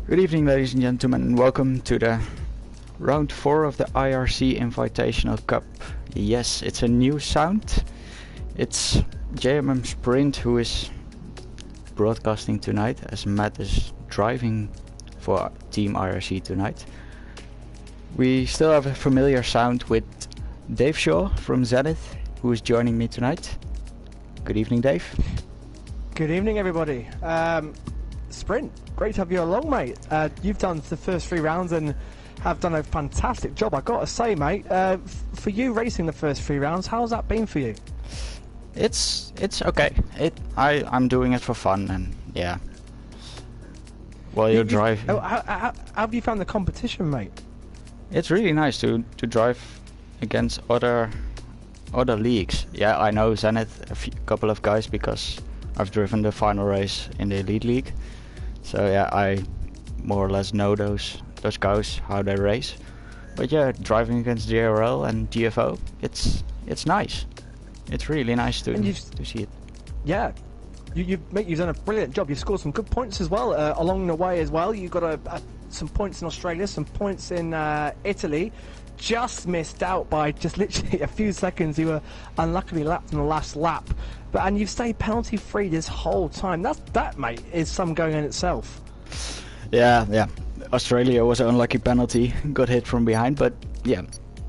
Good evening, ladies and gentlemen, and welcome to the round 4 of the IRC Invitational Cup. Yes, it's a new sound. It's JMM Sprint who is broadcasting tonight, as Matt is driving for Team IRC tonight. We still have a familiar sound with Dave Shaw from Zenith, who is joining me tonight. Good evening, Dave. Good evening, everybody. Sprint, great to have you along, mate. You've done the first 3 rounds and have done a fantastic job, I gotta say, mate. For you racing the first 3 rounds, how's that been for you? It's okay. I'm doing it for fun, and yeah. While you drive. How have you found the competition, mate? It's really nice to drive against other leagues. Yeah, I know Zenith, a couple of guys, because I've driven the final race in the Elite League. So yeah, I more or less know those guys, how they race. But yeah, driving against JRL and GFO, it's nice. It's really nice to see it. Yeah, you've done a brilliant job. You've scored some good points as well along the way as well. You got some points in Australia, some points in Italy. Just missed out by just literally a few seconds. You were unluckily lapped in the last lap, and you've stayed penalty free this whole time. That, mate, is some going in itself. Yeah. Australia was an unlucky penalty, got hit from behind, but yeah,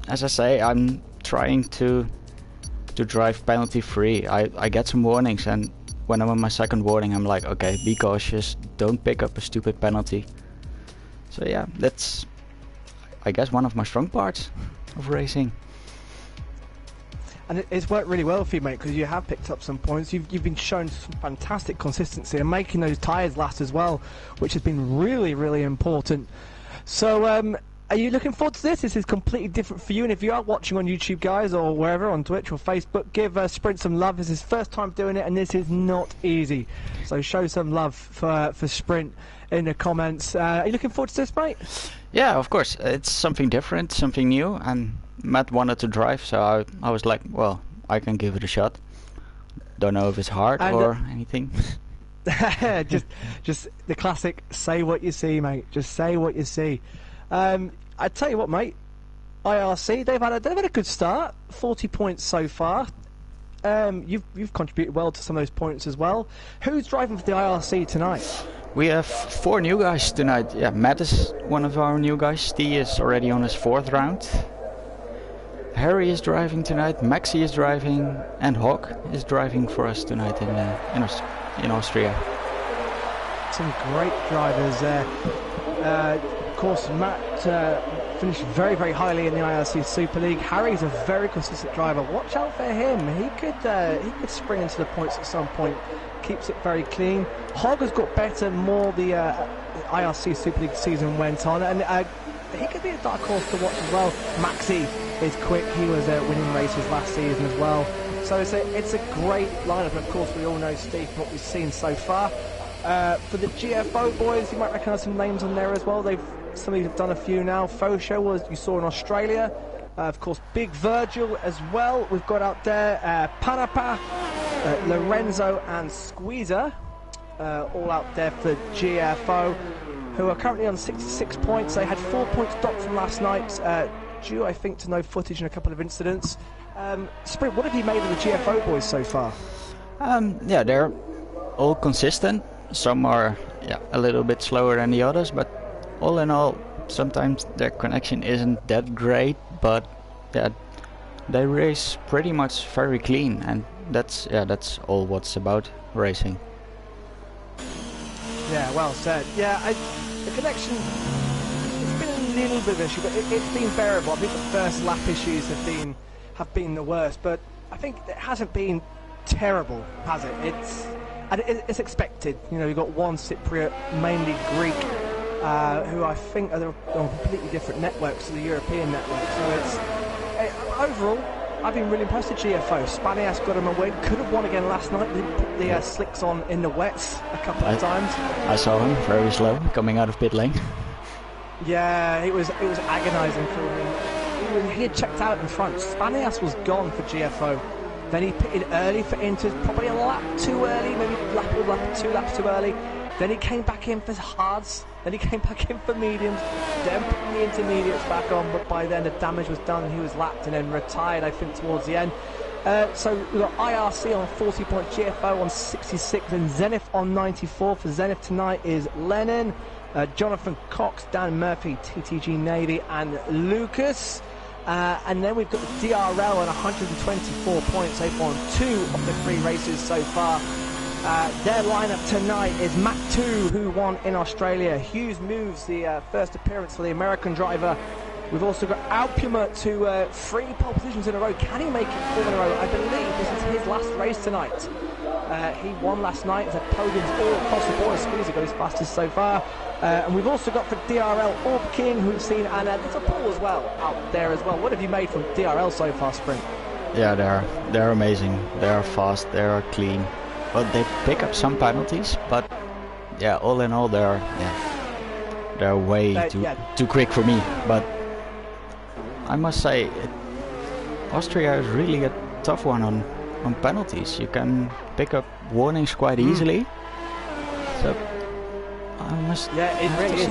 as I say, I'm trying to drive penalty free. I get some warnings, and when I'm on my second warning, I'm like, okay, be cautious, don't pick up a stupid penalty. So yeah, that's, I guess, one of my strong parts of racing. And it's worked really well for you, mate, because you have picked up some points. You've been shown some fantastic consistency and making those tyres last as well, which has been really, really important. So, are you looking forward to this? This is completely different for you, and if you are watching on YouTube, guys, or wherever, on Twitch or Facebook, give Sprint some love. This is his first time doing it, and this is not easy. So show some love for Sprint in the comments. Are you looking forward to this, mate? Yeah, of course. It's something different, something new, and Matt wanted to drive, so I was like, well, I can give it a shot. Don't know if it's hard or anything. just the classic, say what you see, mate. Just say what you see. I tell you what, mate, IRC, they've had a good start. 40 points so far. You've contributed well to some of those points as well. Who's driving for the IRC tonight? We have 4 new guys tonight. Yeah, Matt is one of our new guys. Steve is already on his 4th round. Harry is driving tonight. Maxi is driving, and Hawk is driving for us tonight in Austria. Some great drivers there. Of course, Matt finished very, very highly in the IRC Super League. Harry's a very consistent driver. Watch out for him. He could spring into the points at some point. Keeps it very clean. Hogg has got better more the IRC Super League season went on, and he could be a dark horse to watch as well. Maxi is quick. He was winning races last season as well. So it's a great lineup, and of course we all know Steve from what we've seen so far. For the GFO boys, you might recognise some names on there as well. Some of you have done a few now. Fosho was you saw in Australia. Of course, Big Virgil as well. We've got out there Panapa, Lorenzo and Squeezer, all out there for GFO, who are currently on 66 points. They had 4 points docked from last night, due, I think, to no footage and a couple of incidents. Sprint, what have you made of the GFO boys so far? Yeah, they're all consistent. Some are a little bit slower than the others, but all in all, sometimes their connection isn't that great, but yeah, they race pretty much very clean, and that's all what's about racing. Yeah, well said. Yeah, the connection, it's been a little bit of an issue, but it's been bearable. I think the first lap issues have been the worst, but I think it hasn't been terrible, has it? It's expected. You know, you've got one Cypriot, mainly Greek, who I think are on completely different networks to the European network. So overall, I've been really impressed with GFO. Spanias got him a win. Could have won again last night. They put the slicks on in the wets a couple of times. I saw him very slow coming out of pit lane. Yeah, it was agonising for him. He had checked out in front. Spanias was gone for GFO. Then he pitted early for Inter, probably a lap too early, maybe two laps too early. Then he came back in for hards, then he came back in for mediums, then put the intermediates back on, but by then the damage was done and he was lapped and then retired, I think, towards the end. So we've got IRC on 40 points, GFO on 66 and Zenith on 94. For Zenith tonight is Lennon, Jonathan Cox, Dan Murphy, TTG Navy and Lucas. And then we've got the DRL on 124 points. They've won 2 of the 3 races so far. Their lineup tonight is Matt 2, who won in Australia. Hughes Moves, the first appearance for the American driver. We've also got Alpuma to 3 pole positions in a row. Can he make it 4 in a row? I believe this is his last race tonight. He won last night. He's had podiums all across the board. Squeezy got his fastest so far. And we've also got for DRL Orb King, who we've seen, and there's a Paul as well out there as well. What have you made from DRL so far, Sprint? Yeah, they're amazing. They are fast. They are clean. But they pick up some penalties. But yeah, all in all, they're way too quick for me. But I must say, Austria is really a tough one on penalties. You can pick up warnings quite easily. So I must. Yeah, it really is,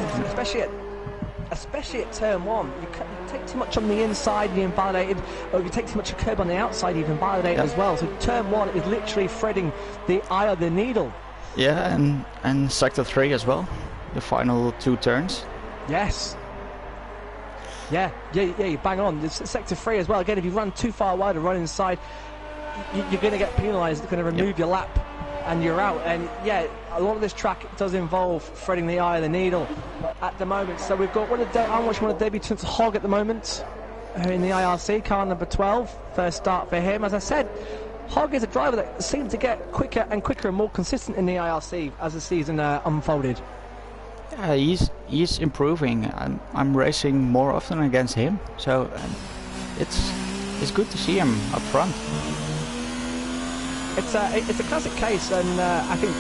especially at turn 1. You take too much on the inside, you're invalidated, or if you take too much a curb on the outside, you're invalidated as well. So turn 1 is literally threading the eye of the needle. Yeah, and sector 3 as well, the final 2 turns. Yes. Yeah, you bang on. It's sector 3 as well. Again, if you run too far wide or run inside, you're going to get penalised. It's going to remove your lap and you're out. And yeah, a lot of this track does involve threading the eye of the needle at the moment. So we've got I'm watching one of the debutants, Hogg, at the moment in the IRC, car number 12. First start for him. As I said, Hogg is a driver that seems to get quicker and more consistent in the IRC as the season unfolded. Yeah, he's improving. I'm racing more often against him, so it's good to see him up front. It's a classic case, and I think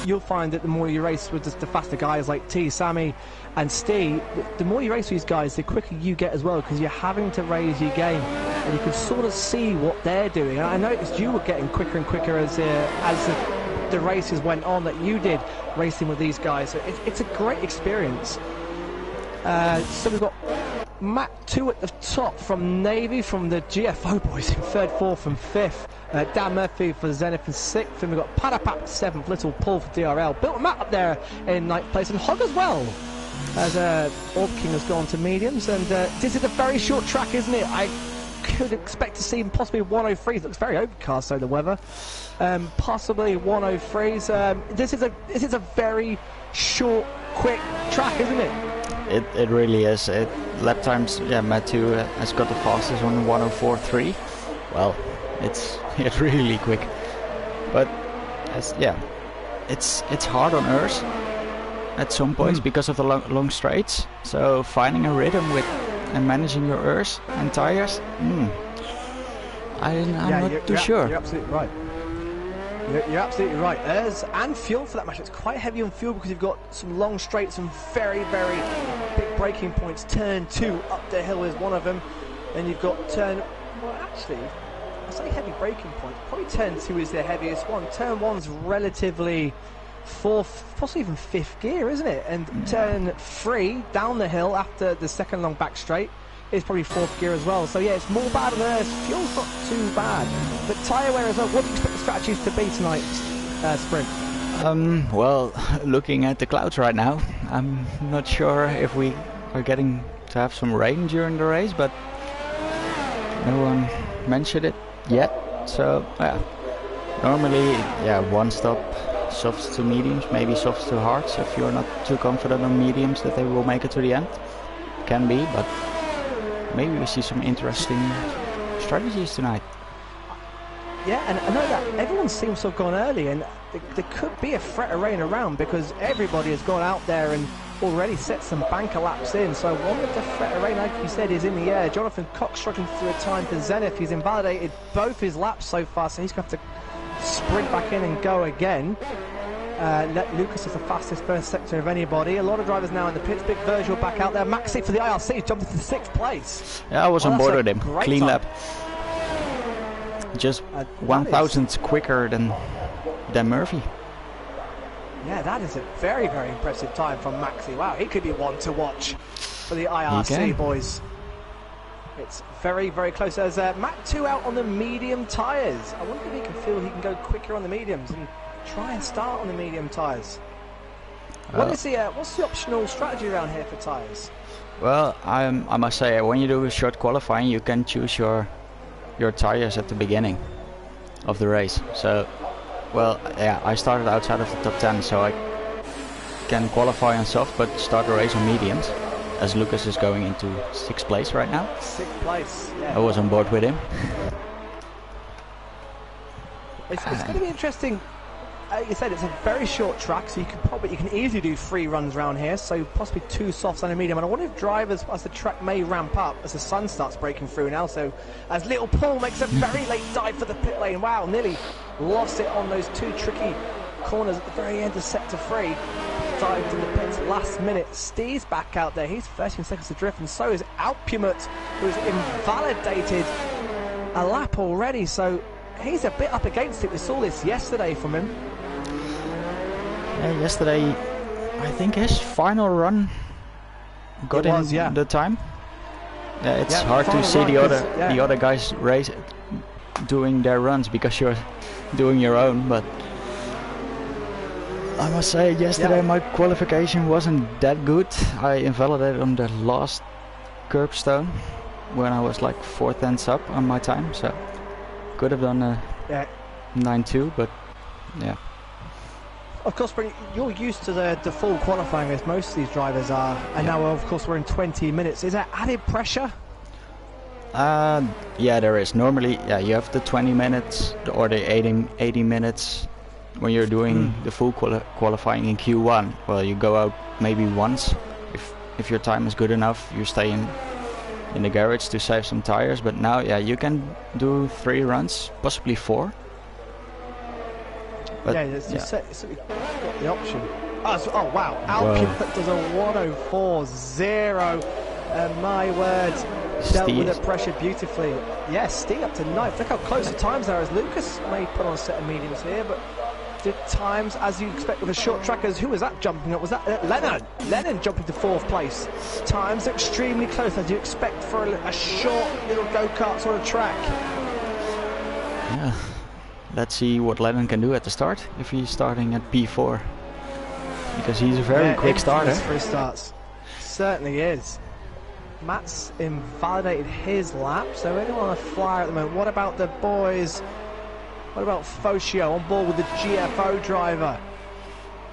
you'll find that the more you race with the faster guys like T, Sammy and Steve, the more you race with these guys, the quicker you get as well, because you're having to raise your game, and you can sort of see what they're doing. And I noticed you were getting quicker and quicker as the races went on, that you did racing with these guys. So it's a great experience. So we've got Matt 2 at the top from Navy, from the GFO boys in 3rd, 4th and 5th. Dan Murphy for Zenith in 6th, and we've got Padapap 7th, Little Paul for DRL. Built Matt up there in 9th place, and Hogg as well, as Orb King has gone to mediums. And this is a very short track, isn't it? I could expect to see possibly 103s. Looks very overcast, so the weather. Possibly 103s. This is a very short, quick track, isn't it? It really is. Lap times, yeah, Matt 2 has got the fastest on 104.3. Well, it's really quick. But it's hard on Earth at some points because of the long straights. So finding a rhythm and managing your Earth and tires, I'm not too sure. You're absolutely right. You're absolutely right. And fuel for that matter. It's quite heavy on fuel because you've got some long straights and very, very big braking points. Turn 2 up the hill is one of them. And you've got I say heavy braking points. Probably turn 2 is the heaviest one. Turn 1's relatively 4th, possibly even 5th gear, isn't it? And turn 3 down the hill after the second long back straight is probably 4th gear as well. So yeah, it's more bad than fuel's not too bad. But tyre wear as well. What do you expect the strategies to be tonight, Sprint? Well, looking at the clouds right now, I'm not sure if we are getting to have some rain during the race, but no one mentioned it yet. So yeah, normally one stop softs to mediums, maybe softs to hards if you're not too confident on mediums that they will make it to the end. Can be, but maybe we see some interesting strategies tonight. Yeah, and I know that everyone seems to have gone early, and there could be a threat of rain around because everybody has gone out there and already set some banker laps in. So one of the threat of rain, like you said, is in the air. Jonathan Cox struggling through a time for Zenith. He's invalidated both his laps so far, so he's going to have to sprint back in and go again. Lucas is the fastest first sector of anybody. A lot of drivers now in the pits. Big Virgil back out there. Maxi for the IRC jumped into 6th place. Yeah, I was on board with him. Clean lap. just 1,000 quicker than Murphy. Yeah, that is a very, very impressive time from Maxi. Wow, he could be one to watch for the IRC boys. It's very, very close. There's Matt 2 out on the medium tyres. I wonder if he can feel he can go quicker on the mediums and try and start on the medium tyres. What's the optional strategy around here for tyres? Well, I must say, when you do a short qualifying, you can choose your tyres at the beginning of the race. So, well, yeah, I started outside of the top 10, so I can qualify on soft, but start the race on mediums. As Lucas is going into 6th place right now. 6th place, yeah. I was on board with him. It's going to be interesting. You said it's a very short track, so you can easily do 3 runs around here. So possibly 2 softs and a medium. And I wonder if drivers, as the track may ramp up, as the sun starts breaking through now. So as little Paul makes a very late dive for the pit lane. Wow, nearly lost it on those 2 tricky corners at the very end of sector 3. Dived in the pits last minute. Steve's back out there. He's 13 seconds adrift, and so is Alpumut, who's invalidated a lap already. So he's a bit up against it. We saw this yesterday from him. Yeah, yesterday, I think his final run got in the time. Yeah, it's hard to see the other guys race doing their runs because you're doing your own, but I must say, yesterday my qualification wasn't that good. I invalidated on the last curbstone when I was like 4 tenths up on my time, so could have done a 9.2, but yeah. Of course, you're used to the full qualifying as most of these drivers are, and now of course we're in 20 minutes. Is that added pressure? Yeah, there is. Normally, you have the 20 minutes or the 80 minutes. When you're doing the full qualifying in Q1, well, you go out maybe once. If your time is good enough, you stay in the garage to save some tires. But now, you can do 3 runs, possibly 4. But you've got the option. Oh wow, Alpumut does a 104.0. And my word, dealt with the pressure beautifully. Yes, Steve up to 9th. Look how close the times are, as Lucas may put on a set of mediums here, but the times, as you expect with the short trackers. Who was that jumping up? Was that Lennon? Lennon jumping to 4th place. Times extremely close, as you expect for a short little go-kart sort of track. Yeah, let's see what Lennon can do at the start, if he's starting at P4. Because he's a very quick starter. For his starts. Certainly is. Matt's invalidated his lap, so anyone on a flyer at the moment. What about the boys? What about Focio on board with the GFO driver?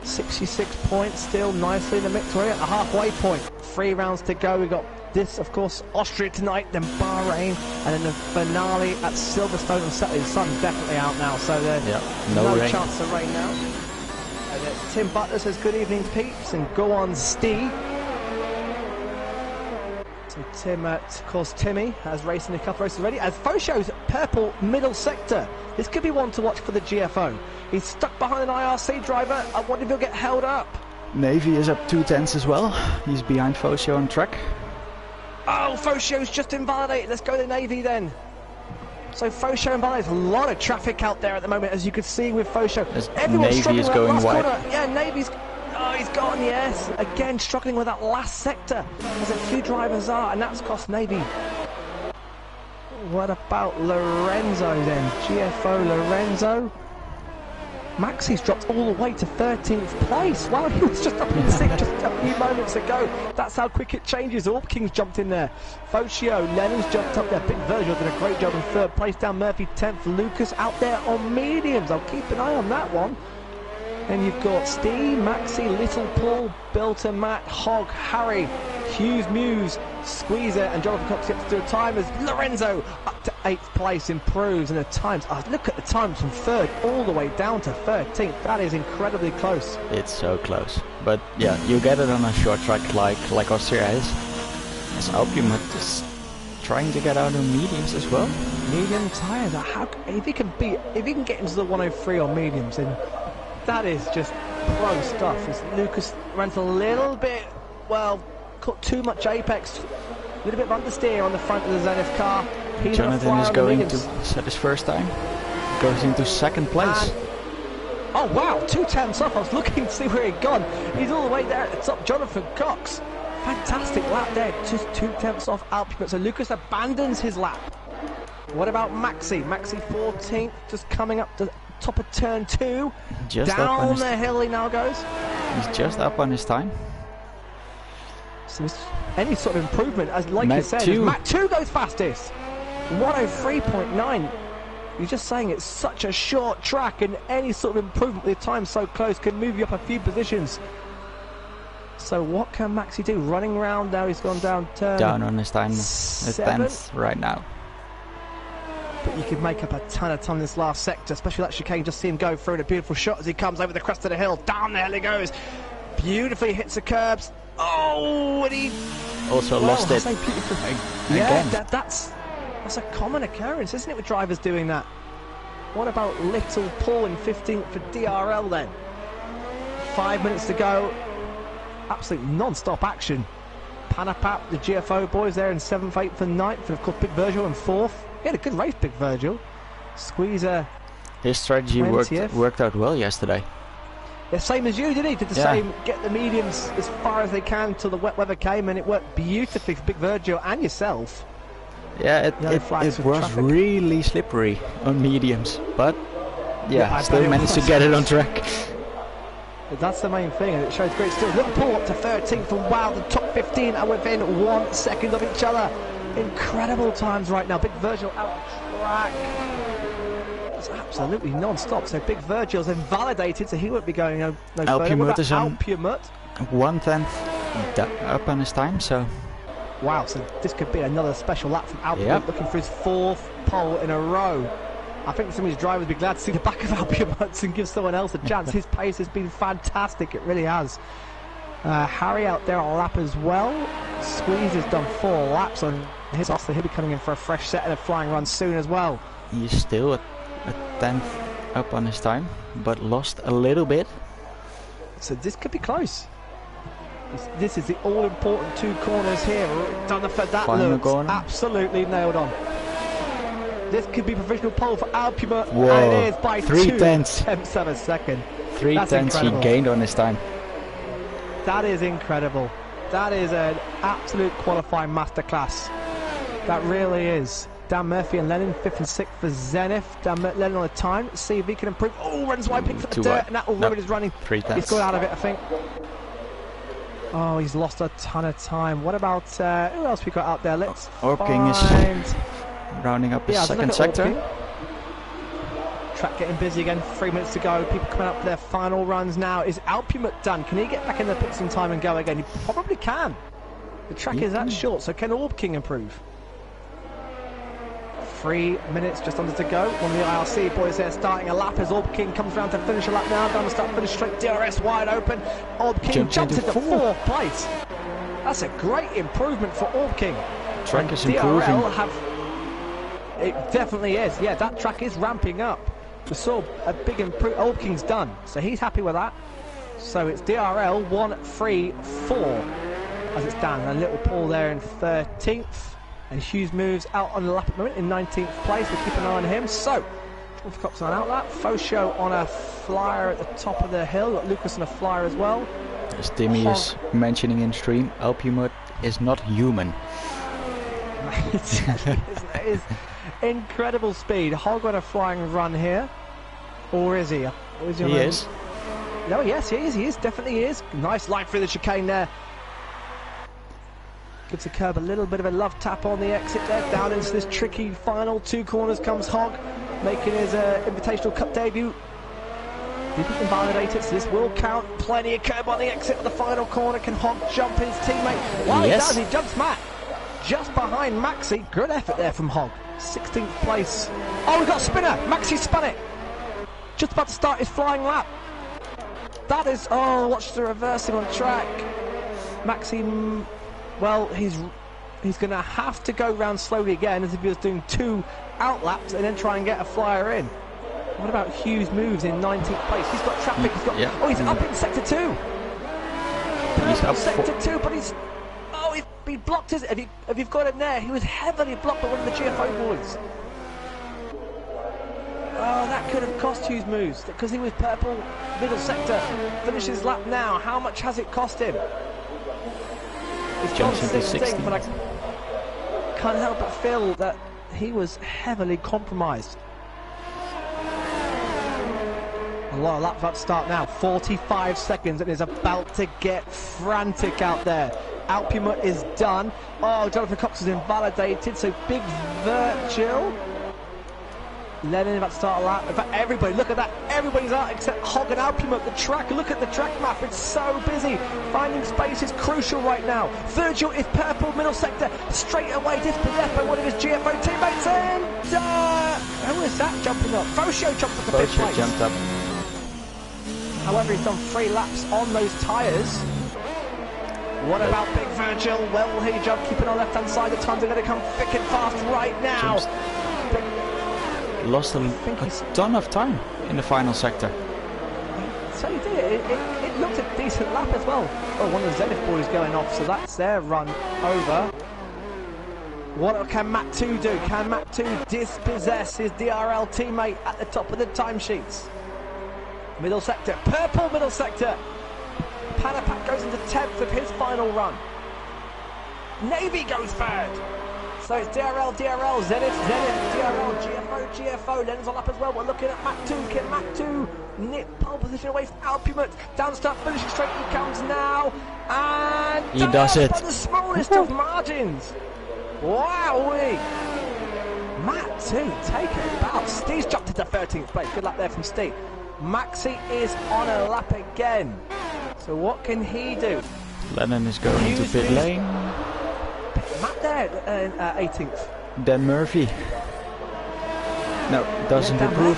66 points, still nicely in the mix. We're at the halfway point. 3 rounds to go. We've got this, of course, Austria tonight, then Bahrain, and then the finale at Silverstone on Saturday. The sun's definitely out now, so there's no chance of rain now. And Tim Butler says, good evening, peeps, and go on, Steve. Tim, of course, Timmy has raced in a couple of races already. As Focio's purple middle sector, this could be one to watch for the GFO. He's stuck behind an IRC driver. I wonder if he'll get held up. Navy is up 2 tenths as well. He's behind Focio on track. Oh, Focio's just invalidated. Let's go to Navy then. So Focio invalidated. A lot of traffic out there at the moment, as you could see with Focio. Everyone's Navy is going wide. Yeah, Navy's... Oh, he's gone, yes. Again, struggling with that last sector, as a few drivers are, and that's cost Navy. What about Lorenzo then? GFO Lorenzo. Maxi's dropped all the way to 13th place. Wow, he was just up in 6th just a few moments ago. That's how quick it changes. Orpkins jumped in there. Focio, Lennon's jumped up there. Big Virgil did a great job in 3rd place. Down Murphy 10th. Lucas out there on mediums. I'll keep an eye on that one. Then you've got Steve, Maxi, Little Paul, Bilter, Matt, Hogg, Harry, Hughes, Muse, Squeezer, and Jonathan Cox gets to do a time as Lorenzo up to 8th place improves. And the times, look at the times from 3rd all the way down to 13th. That is incredibly close. It's so close. But yeah, you get it on a short track like Austria is. As Alpumut is trying to get out of mediums as well. Medium tyres. If he can get into the 103 on mediums, then that is just pro stuff. As Lucas ran a little bit, well, caught too much apex little bit of understeer on the front of the Zenith car. He's Jonathan is going to set his first time. Goes into second place. Oh wow, 2 tenths off. I was looking to see where he'd gone. He's all the way there at the top. Jonathan Cox. Fantastic lap there. Just 2 tenths off Alpine. So Lucas abandons his lap. What about Maxi? Maxi 14th, just coming up to the top of turn 2. Just down the hill he now goes. He's just up on his time. So any sort of improvement, as like you said, Matt 2 goes fastest. 103.9. You're just saying it's such a short track, and any sort of improvement with the time so close can move you up a few positions. So what can Maxi do? Running round now, he's gone down turn. Down on his time, 10th right now. But you could make up a ton of time in this last sector, especially that chicane. Just see him go through in a beautiful shot as he comes over the crest of the hill. Down the hill he goes. Beautifully hits the curbs. Oh, and he also lost it. Yeah, that's a common occurrence, isn't it, with drivers doing that? What about little Paul in 15th for DRL then? 5 minutes to go. Absolute non-stop action. Panapap, the GFO boys there in 7th, 8th and 9th, and of course Big Virgil in 4th. He had a good race, Big Virgil. Squeezer. His strategy worked out well yesterday. Yeah, same as you, did he? Did the same, get the mediums as far as they can till the wet weather came, and it worked beautifully for Big Virgil and yourself. Yeah, it was really slippery on mediums, but yeah, still managed to get it on track. That's the main thing, and it shows great skill. Little Paul up to 13th, and wow, the top 15 are within 1 second of each other. Incredible times right now. Big Virgil out of track. It's absolutely non-stop. So Big Virgil's invalidated, so he won't be going no further. Alpumut is on Alpumut? 1/10 up on his time, so... Wow, so this could be another special lap from Alpumut, looking for his 4th pole in a row. I think some of his drivers would be glad to see the back of Alpumut and give someone else a chance. His pace has been fantastic, it really has. Harry out there on a lap as well. Squeeze has done 4 laps on his off, so he'll be coming in for a fresh set and a flying run soon as well. He's still at 10th up on his time, but lost a little bit. So this could be close. This is the all-important 2 corners here. That looks absolutely nailed on. This could be provisional pole for Alpumut, and it is by 2 tenths of a second. 3 tenths he gained on his time. That is incredible. That is an absolute qualifying masterclass. That really is. Dan Murphy and Lennon, 5th and 6th for Zenith. Lennon on the time. Let's see if he can improve. Oh, runs wide, picks up the dirt, and that already is running. 3 tenths. He's got out of it, I think. Oh, he's lost a ton of time. What about who else we got out there? Let's Orking is rounding up his second sector. Track getting busy again. 3 minutes to go. People coming up for their final runs now. Is Alpumut done? Can he get back in the pits in time and go again? He probably can. The track is that short, so can Orb King improve? 3 minutes just under to go. One of the IRC boys there starting a lap as Orb King comes around to finish a lap now. Down the start, finish straight. DRS wide open. Orb King jumps into 4th place. That's a great improvement for Orb King. Track is improving. It definitely is. Yeah, that track is ramping up. We saw a big improvement. Orb King's done, so he's happy with that. So it's DRL 1, 3, 4 as it's down. A little Paul there in 13th. And Hughes moves out on the lap at the moment in 19th place. We'll keep an eye on him. So, Wolf Cox on out lap. Fosho on a flyer at the top of the hill. Got Lucas on a flyer as well. As Timmy is mentioning in stream, Alpumut is not human. It is incredible speed. Hog on a flying run here. Or is he? He is. No, yes, he is. He is. Definitely is. Nice line through the chicane there. Gives the curb a little bit of a love tap on the exit there. Down into this tricky final 2 corners comes Hogg, making his Invitational Cup debut. Didn't invalidate it, so this will count. Plenty of curb on the exit of the final corner. Can Hogg jump his teammate? Well, he does. He jumps Matt. Just behind Maxi. Good effort there from Hogg. 16th place. Oh, we got a spinner. Maxi spun it. Just about to start his flying lap. That is... Oh, watch the reversing on track. Maxi... Well, he's going to have to go round slowly again, as if he was doing 2 out laps and then try and get a flyer in. What about Hughes moves in 19th place? He's got traffic. He's got. Oh, he's up in sector 2. He's up sector 2, but he's. been blocked, is it? Have you got him there? He was heavily blocked by one of the GFO boys. Oh, that could have cost Hughes moves because he was purple middle sector. Finishes lap now. How much has it cost him? He's gone 16th, but I can't help but feel that he was heavily compromised. A lot of laps about to start now. 45 seconds and is about to get frantic out there. Alpuma is done. Oh, Jonathan Cox is invalidated. So big Virgil. Lennon about to start a lap. In fact, everybody, look at that. Everybody's out except Hogg and Alpuma at the track. Look at the track map. It's so busy. Finding space is crucial right now. Virgil is purple middle sector. Straight away dispossessed by one of his GFO teammates. And who is that jumping up? Fosio jumped up to fifth place. Jumped up. However, he's done 3 laps on those tyres. What about Big Virgil? Well, will he jump? Keeping on left-hand side. The times are going to come thick and fast right now. Lost a ton of time in the final sector. So he did. It looked a decent lap as well. Oh, one of the Zenith boys going off, so that's their run over. What can Matt 2 do? Can Matt 2 dispossess his DRL teammate at the top of the timesheets? Middle sector, purple middle sector. Panapat goes into 10th of his final run. Navy goes third. So it's DRL, Zenith, DRL, GFO, Lennon's on up as well. We're looking at Mac 2. Can Mac 2 nip pole position away from Alpumut? Down the start, finishing straight, he comes now. And he does it. By the smallest of margins. Wowee. Mac 2, take a bow. Steve's jumped into 13th place. Good luck there from Steve. Maxi is on a lap again. So what can he do? Lennon is going into pit lane. Matt there, 18th. Dan Murphy. No, doesn't improve.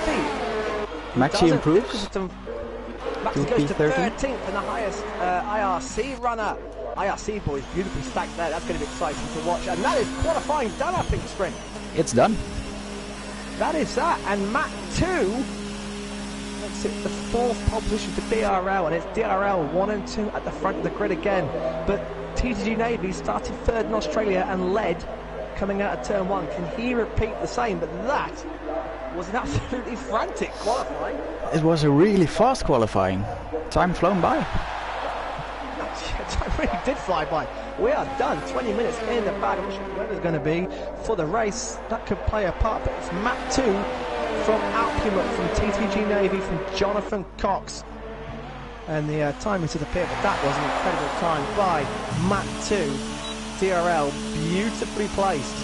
Maxi improves. Maxi goes to 13th and the highest IRC runner. IRC boys, beautifully stacked there. That's going to be exciting to watch. And that is qualifying done, I think, sprint. It's done. That is that. And Matt 2 makes it the 4th pole position to DRL. And it's DRL 1 and 2 at the front of the grid again. But TTG Navy started 3rd in Australia and led coming out of turn 1. Can he repeat the same? But that was an absolutely frantic qualifying. It was a really fast qualifying. Time flown by. Time really did fly by. We are done. 20 minutes in the bag. I'm not sure what the weather's going to be for the race. That could play a part. But it's Matt 2 from Alpuma, from TTG Navy, from Jonathan Cox. And the timing to the pit, but that was an incredible time by Matt 2. DRL, beautifully placed.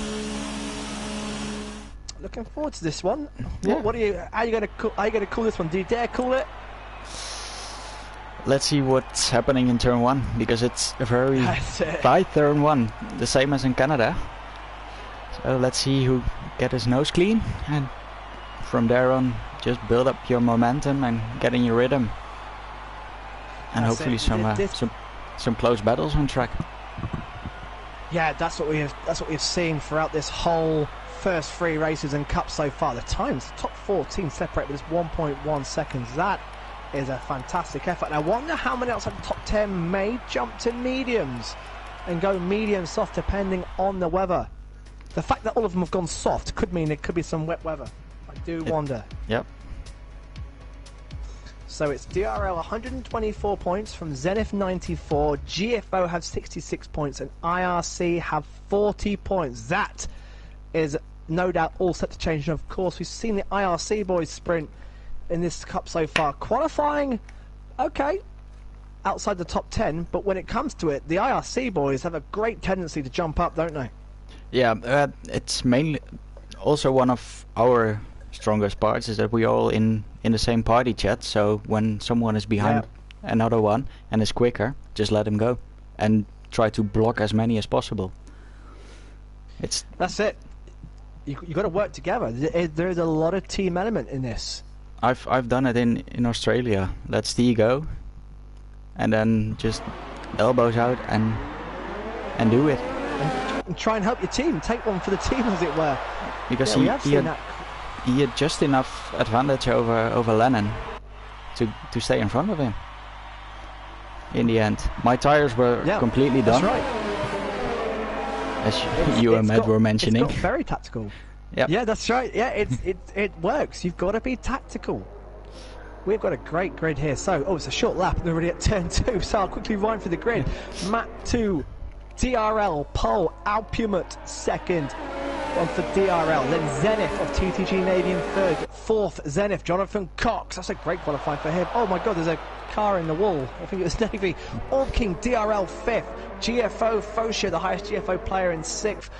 Looking forward to this one. Yeah. What are you? How are you going to call this one? Do you dare call it? Let's see what's happening in turn 1, because it's a very tight turn 1, the same as in Canada. So let's see who get his nose clean, and from there on, just build up your momentum and get in your rhythm. And hopefully some close battles on track. Yeah, that's what we've seen throughout this whole first 3 races and cup so far. The times, top 4 teams separate with just 1.1 seconds. That is a fantastic effort. And I wonder how many outside the top 10 may jump to mediums and go medium soft depending on the weather. The fact that all of them have gone soft could mean it could be some wet weather. I do wonder. Yep. So it's DRL 124 points from Zenith 94, GFO have 66 points and IRC have 40 points. That is no doubt all set to change. And of course we've seen the IRC boys sprint in this cup so far. Qualifying, okay, outside the top 10, but when it comes to it, the IRC boys have a great tendency to jump up, don't they? Yeah, it's mainly also one of our strongest parts is that we're all in the same party chat, so when someone is behind another one and is quicker, just let him go and try to block as many as possible. That's it. You got to work together. There's a lot of team element in this. I've done it in Australia. Let Steve go and then just elbows out and do it. And try and help your team. Take one for the team, as it were. Because he had just enough advantage over Lennon to stay in front of him. In the end, my tires were completely done. That's right. as you and Matt were mentioning. It's got very tactical. Yep. Yeah, that's right. Yeah, it works. You've got to be tactical. We've got a great grid here. So, it's a short lap. We're already at turn 2. So I'll quickly run through the grid. Matt 2, DRL, pole, Alpumut second. One for DRL. Then Zenith of TTG Navy in third. Fourth, Zenith, Jonathan Cox. That's a great qualifying for him. Oh my God, there's a car in the wall. I think it was Navy. Orb King, DRL fifth. GFO, Fosha, the highest GFO player in sixth.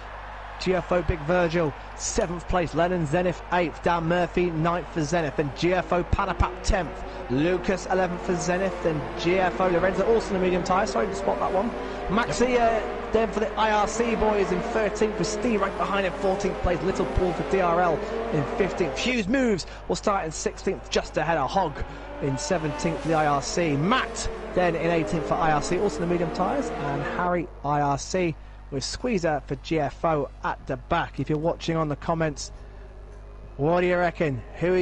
GFO Big Virgil, 7th place. Lennon Zenith 8th. Dan Murphy 9th for Zenith. Then GFO Panapap 10th. Lucas 11th for Zenith. Then GFO Lorenzo also in the medium tyre. Sorry to spot that one. Maxi then for the IRC boys in 13th with Steve right behind him. 14th place. Little Paul for DRL in 15th. Fuse Moves will start in 16th just ahead of Hog in 17th for the IRC. Matt then in 18th for IRC also in the medium tyres. And Harry IRC with Squeezer for GFO at the back. If you're watching on the comments, what do you reckon? Who are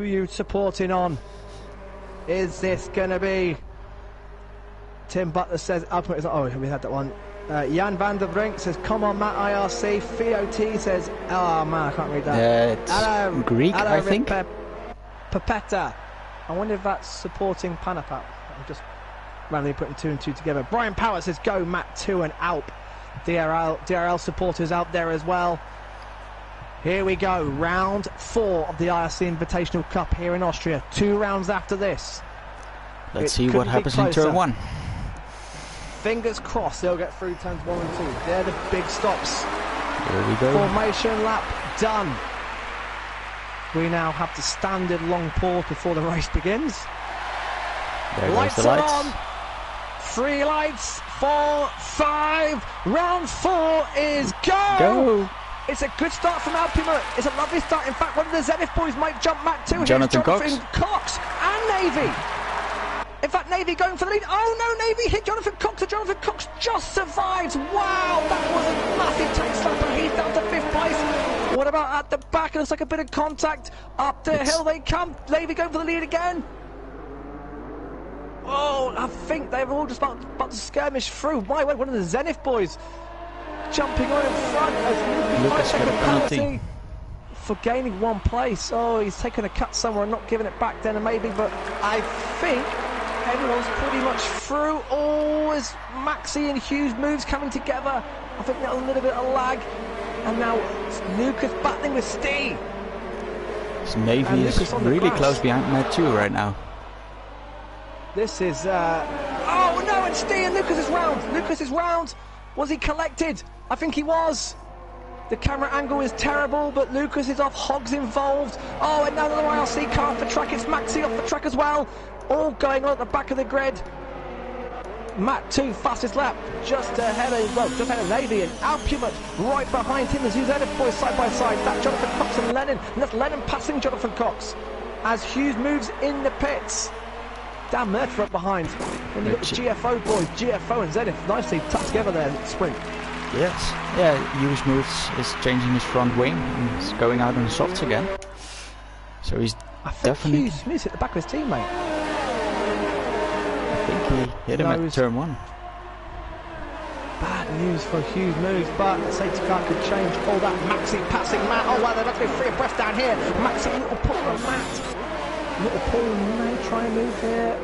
you supporting on? Is this going to be... Tim Butler says... we had that one. Jan van der Brink says, come on, Matt IRC. Theo T says... Oh, man, I can't read that. It's Greek, I think. Papetta. I wonder if that's supporting Panapap. I'm just randomly putting 2 and 2 together. Brian Power says, go, Matt 2 and Alp. DRL supporters out there as well. Here we go, round 4 of the IRC Invitational Cup here in Austria. 2 rounds after this. Let's see what happens in turn 1. Fingers crossed they'll get through turns 1 and 2. They're the big stops. Here we go. Formation lap done. We now have the standard long pause before the race begins. There goes the lights. On. 3 lights, 4, 5, round 4 is go! It's a good start from Alpumut. It's a lovely start. In fact, one of the Zenith boys might jump Matt too. Jonathan Cox and Navy. In fact, Navy going for the lead. Oh no, Navy hit Jonathan Cox. And Jonathan Cox just survives. Wow, that was a massive tank slap, and he's down to 5th place. What about at the back? It looks like a bit of contact. Up the hill they come. Navy going for the lead again. Oh, I think they were all just about to skirmish through. My word, one of the Zenith boys jumping on in front as Lucas got a penalty for gaining 1 place. Oh, he's taken a cut somewhere and not giving it back then, maybe, but I think everyone's pretty much through. Oh, as Maxi and Hughes moves coming together. I think that was a little bit of lag. And now it's Lucas battling with Steve. So Navy is really close behind Matt too right now. This is, oh no, and Steve and Lucas is round. Lucas is round. Was he collected? I think he was. The camera angle is terrible, but Lucas is off. Hogs involved. Oh, and now another IRC car off the track. It's Maxi off the track as well. All going on at the back of the grid. Matt 2, fastest lap, just ahead of Navy, and Alpumut right behind him as Zenith boys side by side. That's Jonathan Cox and Lennon, and that's Lennon passing Jonathan Cox as Hughes moves in the pits. Dan Murphy right behind. And you've got the GFO boys, GFO and Zenith, nicely tucked together there at the sprint. Yes, yeah, Hughes moves is changing his front wing and is going out on the softs again. So he's definitely... Hughes hit the back of his teammate. I think he hit him at turn 1. Bad news for Hughes moves, but the safety car could change all that. Maxi passing Matt. Oh wow, they're about to be free abreast down here. Maxi, little pull on Matt. Little Paul may try and move here.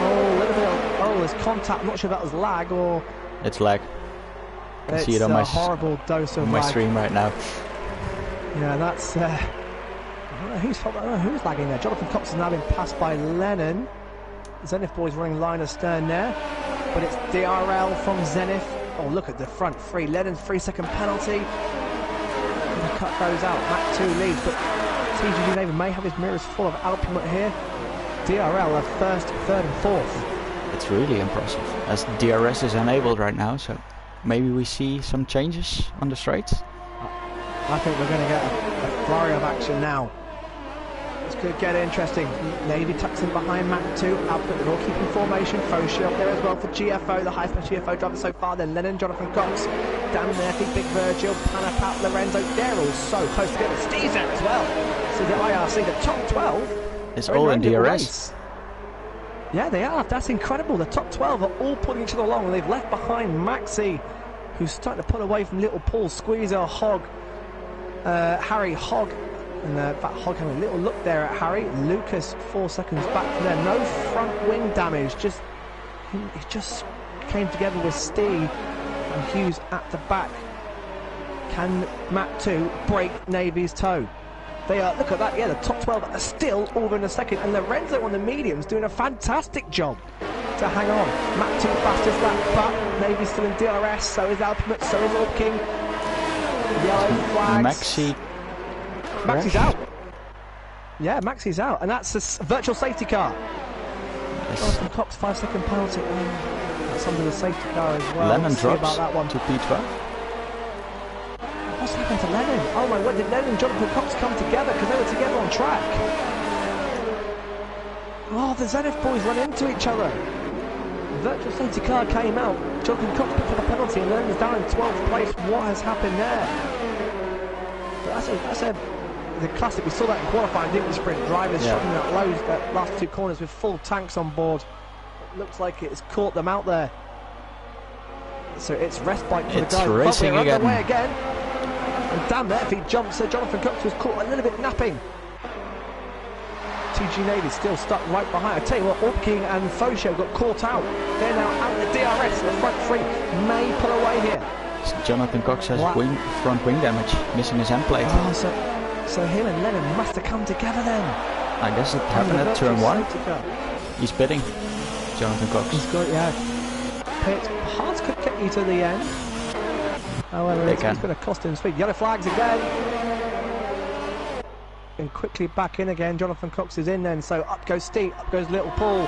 Oh, a little bit of, there's contact. I'm not sure if that was lag or... It's lag. I can see it on my horrible dose of my lag. stream right now. Yeah, that's... I don't know who's lagging there. Jonathan Cox has now been passed by Lennon. Zenith boys running line astern there. But it's DRL from Zenith. Oh, look at the front 3. Lennon's 3-second penalty. And the cut goes out. Matt 2 leads, but... TGG Navy may have his mirrors full of Alpumut here. DRL are 1st, 3rd and 4th. It's really impressive, as DRS is enabled right now, so maybe we see some changes on the straights. I think we're going to get a flurry of action now. This could get interesting. Navy tucks in behind Matt 2. Output, they're all keeping formation. Fosha up there as well for GFO, the highest GFO driver so far. Then Lennon, Jonathan Cox, Dan Murphy, Big Virgil, Panapap, Lorenzo. They're all so close together. Steve's there as well. So the IRC, the top 12. It's all in DRS. Yeah, they are. That's incredible. The top 12 are all pulling each other along, and they've left behind Maxi who's starting to pull away from little Paul. Squeezer, Hogg, Harry, Hogg. And in fact, Hogg having a little look there at Harry. Lucas 4 seconds back from there. No front wing damage. He just came together with Steve and Hughes at the back. Can Matt 2 break Navy's toe? They are, look at that, yeah, the top 12 are still over in a second, and Lorenzo on the mediums doing a fantastic job to hang on. Matt 2 fastest lap, but Navy's still in DRS, so is Alphabet, so is Orb King. Yellow flags. Maxi's out. Yeah, Maxi's out, and that's a virtual safety car. Yes. Jonathan Cox 5-second penalty. That's under the safety car as well. Lennon drops about that one. to P12. What's happened to Lennon? Oh my word, did Lennon and Jonathan Cox come together because they were together on track? Oh, the Zenith boys run into each other. The virtual safety car came out. Jonathan Cox picked up a penalty and Lennon's down in 12th place. What has happened there? That's the classic. We saw that in qualifying, didn't we? Sprint drivers shutting out lows at last two corners with full tanks on board. It looks like it's caught them out there. So it's respite for the guys. Racing again. Underway again. And damn that if he jumps, Jonathan Cox was caught a little bit napping. TG Navy still stuck right behind. I tell you what, Orb King and Fosho got caught out. They're now out in the DRS. The front three may pull away here. Jonathan Cox has front wing damage, missing his end plate. Oh, so him and Lennon must have come together then. I guess it happened at turn 1. He's pitting, Jonathan Cox. He's got, pit. Hearts could get you to the end. However, it's going to cost him speed. Yellow flags again. And quickly back in again. Jonathan Cox is in then. So up goes Steve, up goes Little Paul.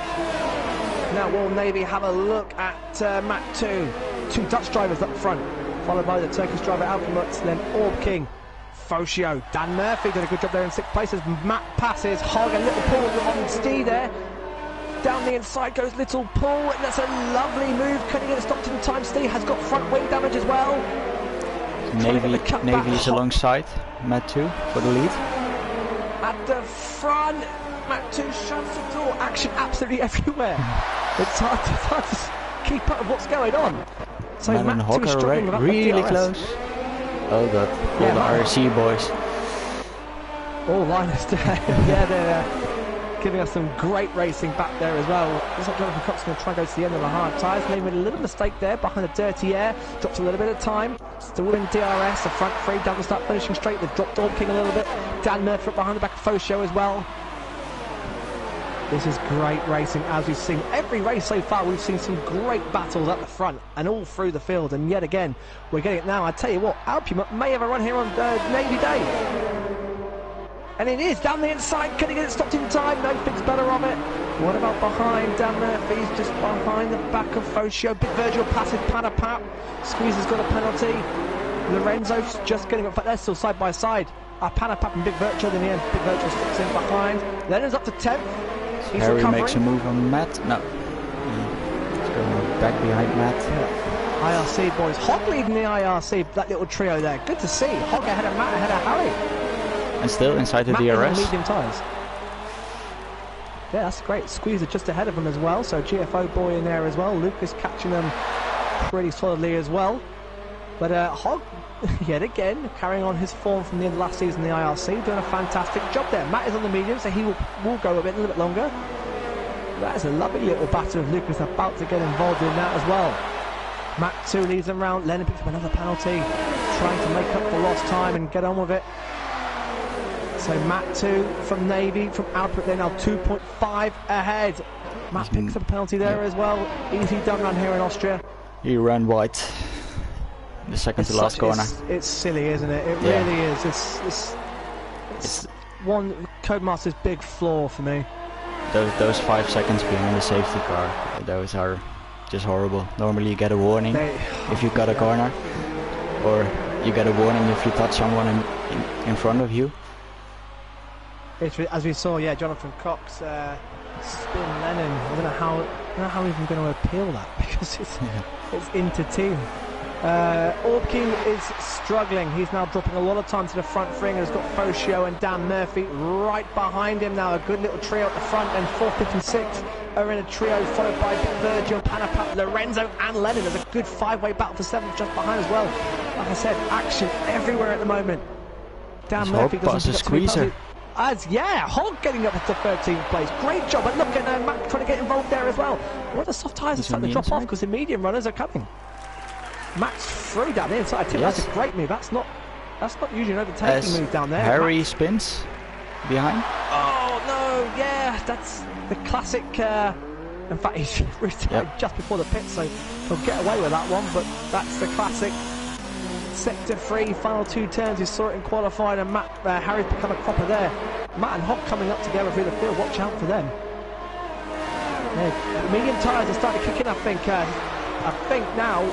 Now will Navy have a look at Matt 2. Two Dutch drivers up front, followed by the Turkish driver Alphamutz, then Orb King, Fosio, Dan Murphy did a good job there in 6th place as Matt passes Hogg and Little Paul on Steve there. Down the inside goes Little Paul, and that's a lovely move. Can he get it stopped in time? Steve has got front wing damage as well. Navy is alongside Matt 2 for the lead. At the front, Matt 2 shuts the door. Action absolutely everywhere. It's hard to keep up with what's going on. So Matt and Hogg are really close. Oh god, all the RC boys. All Linus there. Yeah, they're giving us some great racing back there as well. Looks like Jonathan Cox is going to try and go to the end of the hard tyres. They made a little mistake there behind the dirty air. Dropped a little bit of time. Still in DRS. The front three doesn't start finishing straight. They've dropped Orb King a little bit. Dan Murphy behind the back of Fosho as well. This is great racing, as we've seen every race so far. We've seen some great battles at the front and all through the field, and yet again we're getting it now. I tell you what, Alpumut may have a run here on Navy Day, and it is down the inside. Can he get it stopped in time? No, thinks better of it. What about behind? Dan Murphy's just behind the back of Fosio. Big Virgil passes Panapap. Squeezer's got a penalty. Lorenzo's just getting up, but they're still side by side. Panapap and Big Virgil in the end. Big Virgil sticks in behind. Leonard's up to 10th. He's Harry recovering. makes a move on Matt. No. He's going back behind Matt. Yeah. IRC boys. Hogg leading the IRC, that little trio there. Good to see. Hogg ahead of Matt, ahead of Harry. And still inside the Matt DRS. medium tyres. Yeah, that's great. Squeezer just ahead of him as well. So GFO boy in there as well. Lucas catching them pretty solidly as well. But Hogg, yet again, carrying on his form from the end of last season in the IRC, doing a fantastic job there. Matt is on the medium, so he will go a little bit longer. That is a lovely little battle of Lucas about to get involved in that as well. Matt 2 leads them round. Lennon picks up another penalty, trying to make up for lost time and get on with it. So Matt 2 from Navy, from output, they're now 2.5 ahead. Matt picks up a penalty there as well. Easy done run here in Austria. He ran wide. The second to last corner. It's silly, isn't it? It really is. It's one Codemaster's big flaw for me. Those 5 seconds behind the safety car, those are just horrible. Normally you get a warning if you got a corner, or you get a warning if you touch someone in front of you. As we saw, Jonathan Cox spin Lennon. I don't know how we're even going to appeal that, because it's inter-team. Orkin is struggling. He's now dropping a lot of time to the front three and has got Focio and Dan Murphy right behind him now. A good little trio at the front, and 4th, 5th and 6th are in a trio, followed by Virgil, Panapat, Lorenzo and Lennon. There's a good 5-way battle for 7th just behind as well. Like I said, action everywhere at the moment. Dan Murphy doesn't pick up squeezer. Hogg getting up to 13th place. Great job, but look at Matt trying to get involved there as well. What the soft tyres are starting to drop off because the medium runners are coming. Matt's through down the inside. I think that's a great move. That's not usually an overtaking move down there. Harry spins behind. Oh no, yeah, that's the classic. In fact, he's retired just before the pit, so he'll get away with that one. But that's the classic. Sector 3, final 2 turns. You saw it in qualifying, and Harry's become a cropper there. Matt and Hogg coming up together through the field. Watch out for them. Yeah, the medium tyres are starting to kick in. I think now.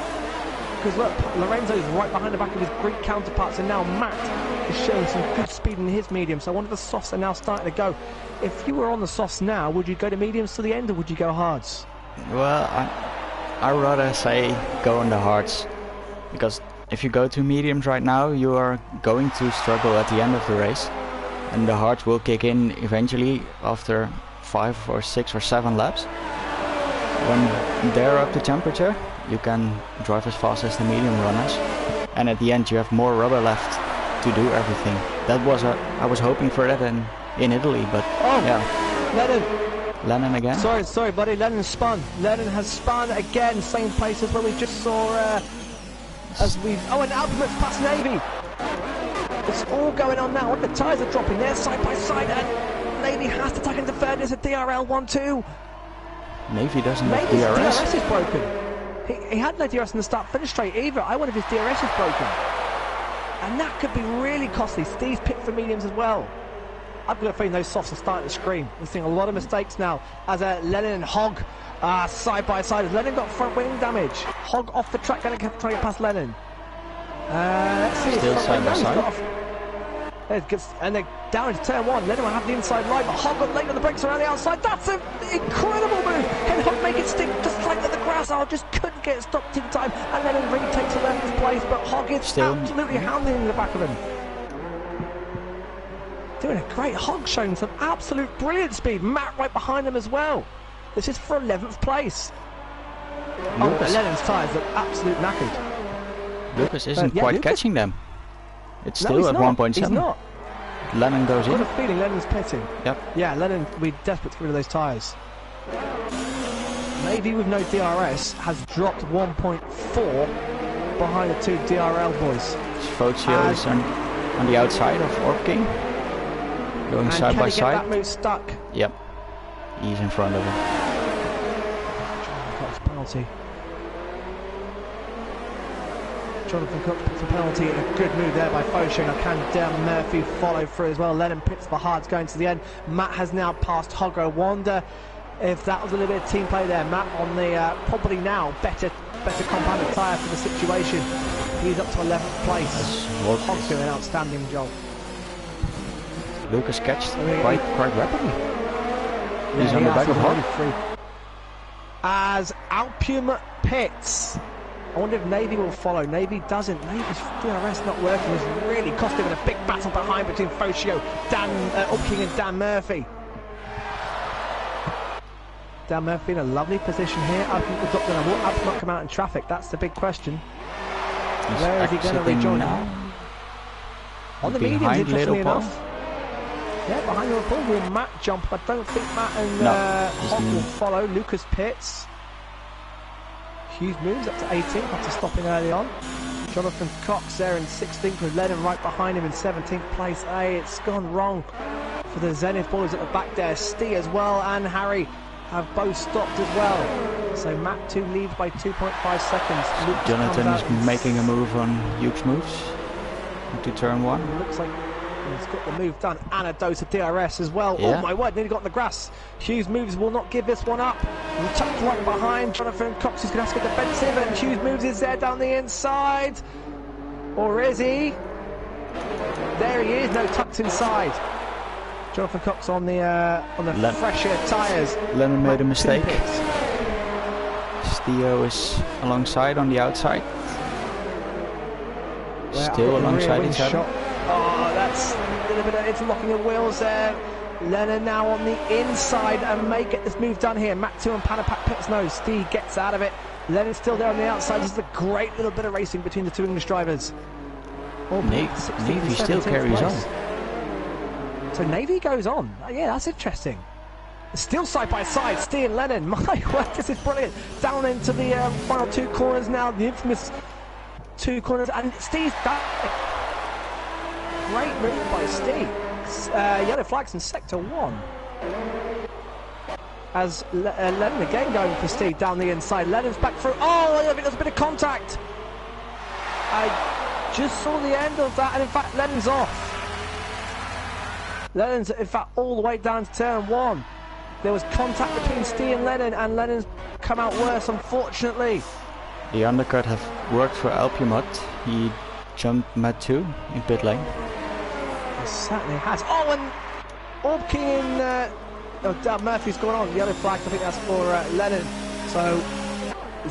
Because look, Lorenzo's right behind the back of his Greek counterparts, and now Matt is showing some good speed in his medium. So one of the softs are now starting to go. If you were on the softs now, would you go to mediums to the end, or would you go hards? Well, I rather say go on the hards, because if you go to mediums right now, you are going to struggle at the end of the race, and the hards will kick in eventually after 5 or 6 or 7 laps. When they're up to temperature, you can drive as fast as the medium runners, and at the end you have more rubber left to do everything. That was I was hoping for that in Italy, but Lennon again. Sorry buddy, Lennon spun. Lennon has spun again, same place as where we just saw and Alphamet's past Navy. It's all going on now. The tyres are dropping there side by side, and Navy has to tuck into third. There's a DRL 1-2. Navy doesn't have DRS. DRS is broken. He had no DRS in the start-finish straight either. I wonder if his DRS is broken. And that could be really costly. Steve's picked for mediums as well. I've got a feeling those softs are starting to scream. We're seeing a lot of mistakes now as Lennon and Hogg are side by side. Lennon got front wing damage. Hogg off the track, going to try to get past Lennon. Let's see. Still side by side. And they're down into turn 1. Lennon will have the inside line, but Hogg got late on the brakes around the outside. That's an incredible move. Can Hogg make it stick just right at the grass? Oh, just couldn't get it stopped in time. And Lennon really takes 11th place, but Hogg is absolutely hounding in the back of him. Doing a great. Hogg showing some absolute brilliant speed. Matt right behind him as well. This is for 11th place. Oh, but Lennon's tyres look absolute knackered. Lucas isn't quite catching them. It's still at 1.7. He's not. Lennon goes in. I've got a feeling Lennon's pitting. Yep. Yeah, Lennon, we're desperate to get rid of those tyres. Navy with no DRS has dropped 1.4 behind the 2 DRL boys. Focio is on the outside of Orking, going side by side. That move stuck? Yep. He's in front of him. Penalty. Jonathan Cox puts a penalty, and a good move there by Focio. Can Dan Murphy follow through as well? Lennon pits for hards going to the end. Matt has now passed Hoggo. Wonder if that was a little bit of team play there. Matt on the probably now better compounded tyre for the situation. He's up to 11th place. Hogg's doing an outstanding job. Lucas catched quite rapidly. He's on the back of Hogg. As Alpium pits. I wonder if Navy will follow. Navy doesn't. Navy's DRS not working. It's really costing him a big battle behind between Focio, Upking and Dan Murphy. Dan Murphy in a lovely position here. I think will not come out in traffic. That's the big question. Where is he going to rejoin now? On the mediums, interestingly enough. Yeah, behind the ball will Matt jump. I don't think Matt and Hogg will follow. Lucas pits. Hughes moves up to 18th after stopping early on. Jonathan Cox there in 16th with Lennon right behind him in 17th place. Hey, it's gone wrong for the Zenith boys at the back there. Stee as well and Harry have both stopped as well. So Matt 2 leads by 2.5 seconds. Lucas Jonathan is making a move on Hughes' moves into turn 1. Looks like he's got the move done and a dose of DRS as well. Yeah. Oh my word, nearly got in the grass. Hughes moves will not give this one up. And tucked right behind. Jonathan Cox is going to have to get defensive, and Hughes moves is there down the inside. Or is he? There he is, no, tucked inside. Jonathan Cox on the fresher tyres. Lennon made a mistake. Steo is alongside on the outside. Still alongside each other. Oh, that's a little bit of interlocking of wheels there. Lennon now on the inside and may get this move done here. Matt 2 and Panapat pits nose. Steve gets out of it. Lennon's still there on the outside. This is a great little bit of racing between the two English drivers. Navy still carries on. So Navy goes on. Yeah, that's interesting. Still side by side, Steve and Lennon. My word, this is brilliant. Down into the final two corners now, the infamous two corners, and Steve's done it. Great move by Steve. Yellow flags in sector 1. As Lennon again going for Steve down the inside. Lennon's back through. Oh, I think there's a bit of contact. I just saw the end of that, and in fact, Lennon's off. Lennon's, in fact, all the way down to turn 1. There was contact between Steve and Lennon's come out worse, unfortunately. The undercut have worked for Alpumot. He jumped Matt 2 in pit lane. It certainly has. Oh, and Orbking and Murphy's gone on. Yellow flag, I think that's for Lennon. So,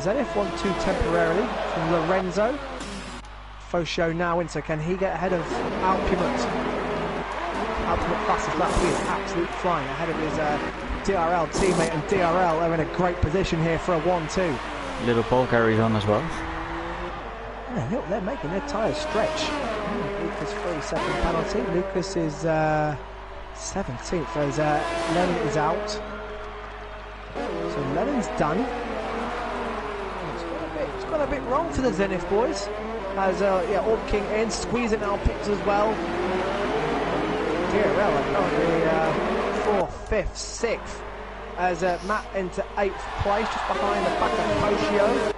Zenith 1-2 temporarily from Lorenzo. Fosho now in, so can he get ahead of Alpumot? Alpumot fastest lap, he is absolutely flying ahead of his DRL teammate, and DRL are in a great position here for a 1-2. Little Paul carries on as well. Yeah, look, they're making their tyres stretch. Lucas 32nd penalty. Lucas is 17th as Lennon is out. So Lennon's done. It's got a bit wrong for the Zenith boys. As Orb King in, squeezing our pits as well. DRL are currently 4th, 5th, 6th. As Matt into 8th place, just behind the back of Poshio.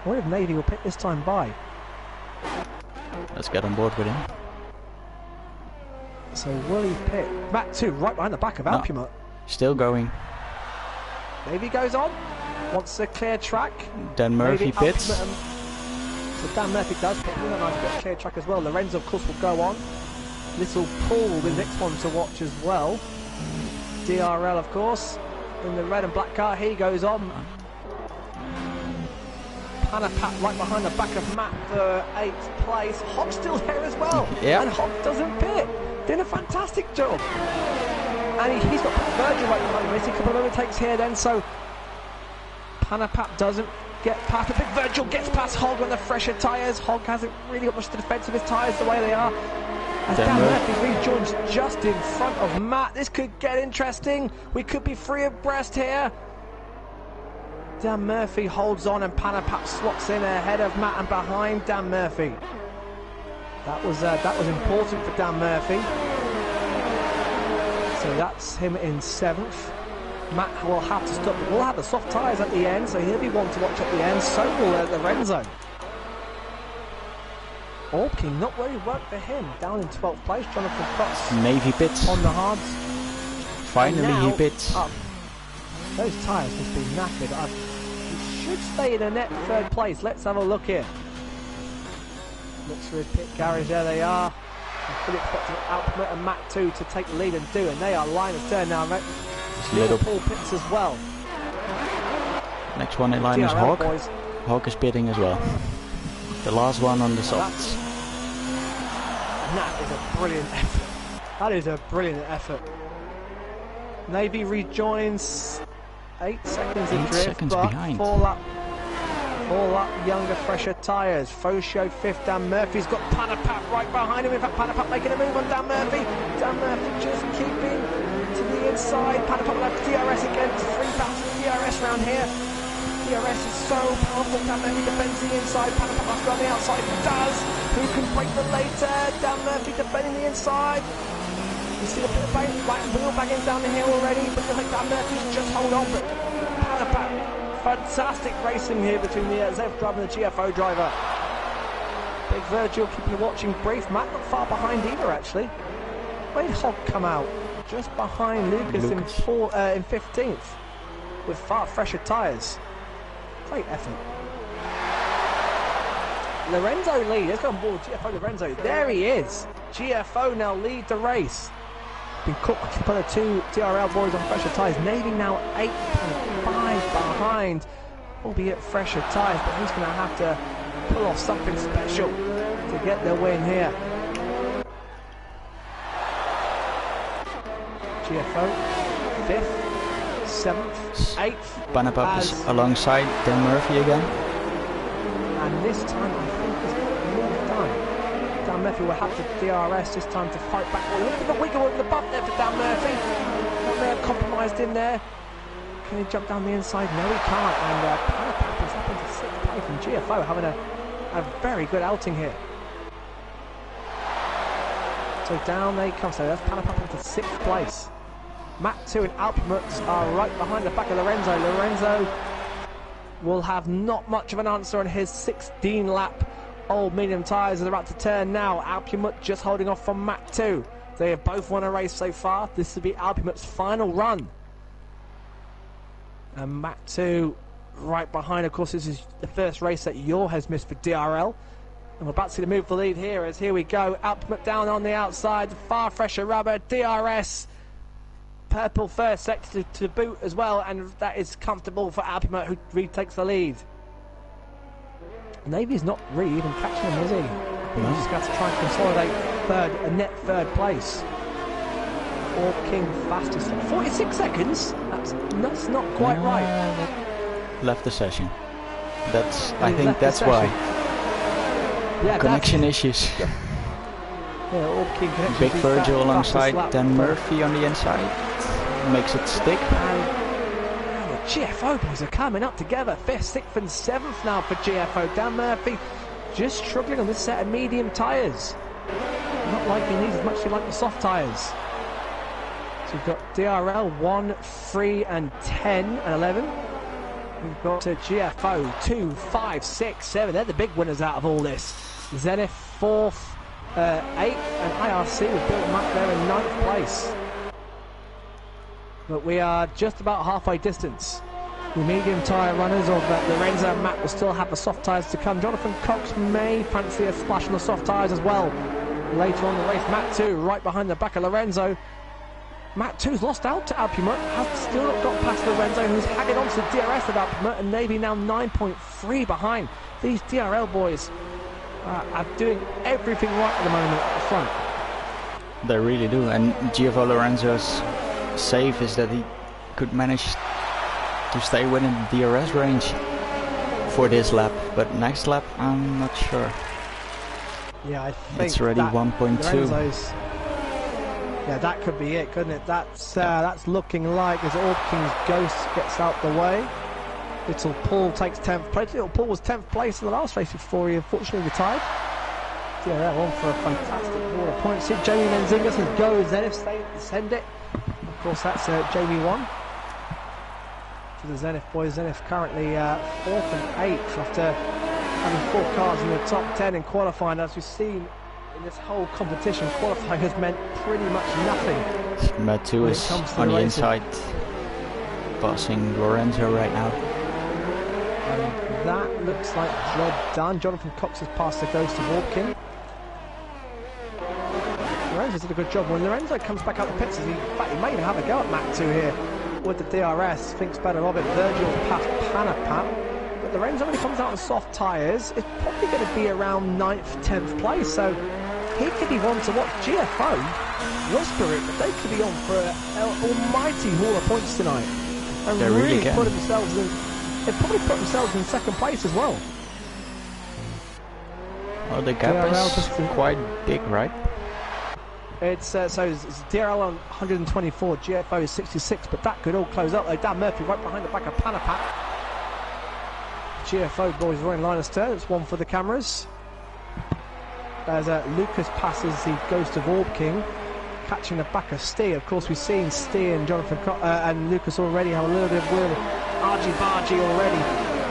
What if Navy will pick this time by? Let's get on board with him. So will he pit? Matt 2 right behind the back of Alpumot. Still going. Navy goes on. Wants a clear track. Dan Murphy pits. So Dan Murphy does pit. Really nice bit of clear track as well. Lorenzo of course will go on. Little Paul, the next one to watch as well. DRL of course. In the red and black car, he goes on. Panapat right behind the back of Matt for 8th place. Hog's still there as well. Yep. And Hog doesn't pit. Doing a fantastic job. And he's got Virgil right behind him. We see a couple of overtakes here then, so Panapat doesn't get past. I think Virgil gets past Hog on the fresher tyres. Hog hasn't really got much to defend of his tyres the way they are. As Dan Murphy rejoins just in front of Matt. This could get interesting. We could be free abreast here. Dan Murphy holds on and Panapat slots in ahead of Matt and behind Dan Murphy. That was important for Dan Murphy. So that's him in 7th. Matt will have to stop. We'll have the soft tyres at the end, so he'll be one to watch at the end. So will Lorenzo. Orb King, not really worked for him. Down in 12th place, Jonathan Cross. Navy pits. On the hards. Finally he pits. Those tyres must be knackered. He should stay in a net 3rd place. Let's have a look here. Looks for his pit garage. There they are. And fully expecting Alpumot and Matt 2 to take the lead and do, and they are line of turn now. Little Paul pits as well. Next one in line is Hog. Hog is pitting as well. The last one on the softs. That is a brilliant effort. That is a brilliant effort. Navy rejoins 8 seconds in drift, but behind. Fall up younger, fresher tyres. Fosho 5th, Dan Murphy's got Panapat right behind him. In fact, Panapat making a move on Dan Murphy. Dan Murphy just keeping to the inside. Panapat will have DRS again. 3 laps of DRS round here. DRS is so powerful. Dan Murphy defends the inside. Panapat must go on the outside. He does. Who can break the later? Dan Murphy defending the inside. You see the wheel bagging down the hill already, but I think Dan Murphy's just hold on. But Panapat, fantastic racing here between the ZEV driver and the GFO driver. Big Virgil keeping the watching brief. Matt not far behind either actually. Where did Hog come out? Just behind Lucas. In 15th with far fresher tyres. Great effort. Lorenzo lead. Let's go on board GFO Lorenzo. There he is. GFO now lead the race. Been caught by the 2 DRL boys on fresher tyres. Navy now 8.5 behind, albeit fresher tyres, but he's going to have to pull off something special to get their win here. GFO, 5th, 7th, 8th. Panapap is alongside Dan Murphy again. And this time I think he's got more done. Dan Murphy will have to DRS this time to fight back. Oh, look at the wiggle over the bump there for Dan Murphy. Not there, compromised in there. Can he jump down the inside? No, he can't. And Panapap is up into 6th place from GFO, having a very good outing here. So down they come. So that's Panapap into 6th place. Matt 2 and Alpmutz are right behind the back of Lorenzo. Lorenzo will have not much of an answer on his 16-lap old medium tyres. They're about to turn now. Alpmutz just holding off from Matt 2. They have both won a race so far. This will be Alpmutz's final run. And Matt 2 right behind. Of course, this is the first race that Yor has missed for DRL. And we're about to see the move for the lead here as here we go. Alpmutz down on the outside. Far fresher rubber. DRS. Purple first sector to boot as well. And that is comfortable for Alpmutz, who retakes the lead. Navy's not really even catching him, is he? No. He's just got to try and consolidate a net third place. Or King fastest. 46 seconds? That's not quite right. Left the session. I think that's why. Yeah, connection issues. Yeah, all King connection. Big Virgil alongside Dan Murphy on the inside. Makes it stick. And the GFO boys are coming up together. 5th, 6th and 7th now for GFO. Dan Murphy just struggling on this set of medium tyres. Not liking these as much as you like the soft tyres. So we've got DRL 1, 3 and 10 and 11. We've got GFO 2, 5, 6, 7. They're the big winners out of all this. Zenith 4th, 8th and IRC with Bill Mack there in 9th place. But we are just about halfway distance. The medium tyre runners of Lorenzo and Matt will still have the soft tyres to come. Jonathan Cox may fancy a splash on the soft tyres as well. Later on in the race, Matt 2 right behind the back of Lorenzo. Matt 2's lost out to Alpmutz, has still not got past Lorenzo, who's hanging on to the DRS of Alpmutz, and Navy now 9.3 behind. These DRL boys are doing everything right at the moment at the front. They really do, and Gio Lorenzo's save is that he could manage to stay within the DRS range for this lap, but next lap I'm not sure. Yeah, I think it's already 1.2. Yeah, that could be it, couldn't it? That's looking like as King's Ghost gets out the way. Little Paul takes 10th place. Little Paul was 10th place in the last race before he unfortunately retired. Yeah, that one for a fantastic haul of points. Jamie Menzinga says go Zenith, send it. Of course, that's Jamie 1 for the Zenith boys. Zenith currently 4th and 8th after having 4 cars in the top 10 in qualifying. As we've seen in this whole competition, qualifying has meant pretty much nothing. Matt 2 is on the inside, passing Lorenzo right now. And that looks like job done. Jonathan Cox has passed the Ghost of Walking. Lorenzo did a good job. When Lorenzo comes back out the pits, in fact, he may even have a go at Matt 2 here with the DRS. Thinks better of it. Virgil's past Panapap. But Lorenzo, when he comes out on soft tyres, is probably going to be around 9th, 10th place. So he could be one to watch. GFO, whisper it, but they could be on for an almighty haul of points tonight. And they really can. Put themselves in, they've probably put themselves in 2nd place as well. Oh, the gap is quite big, right? It's so it's DRL on 124, GFO is 66, but that could all close up though. Dan Murphy right behind the back of Panapap. GFO boys running line of stern. It's one for the cameras. As Lucas passes the Ghost of Orb King, catching the back of Stee. Of course, we've seen Stee and Jonathan and Lucas already have a little bit of wheel argy-bargy already.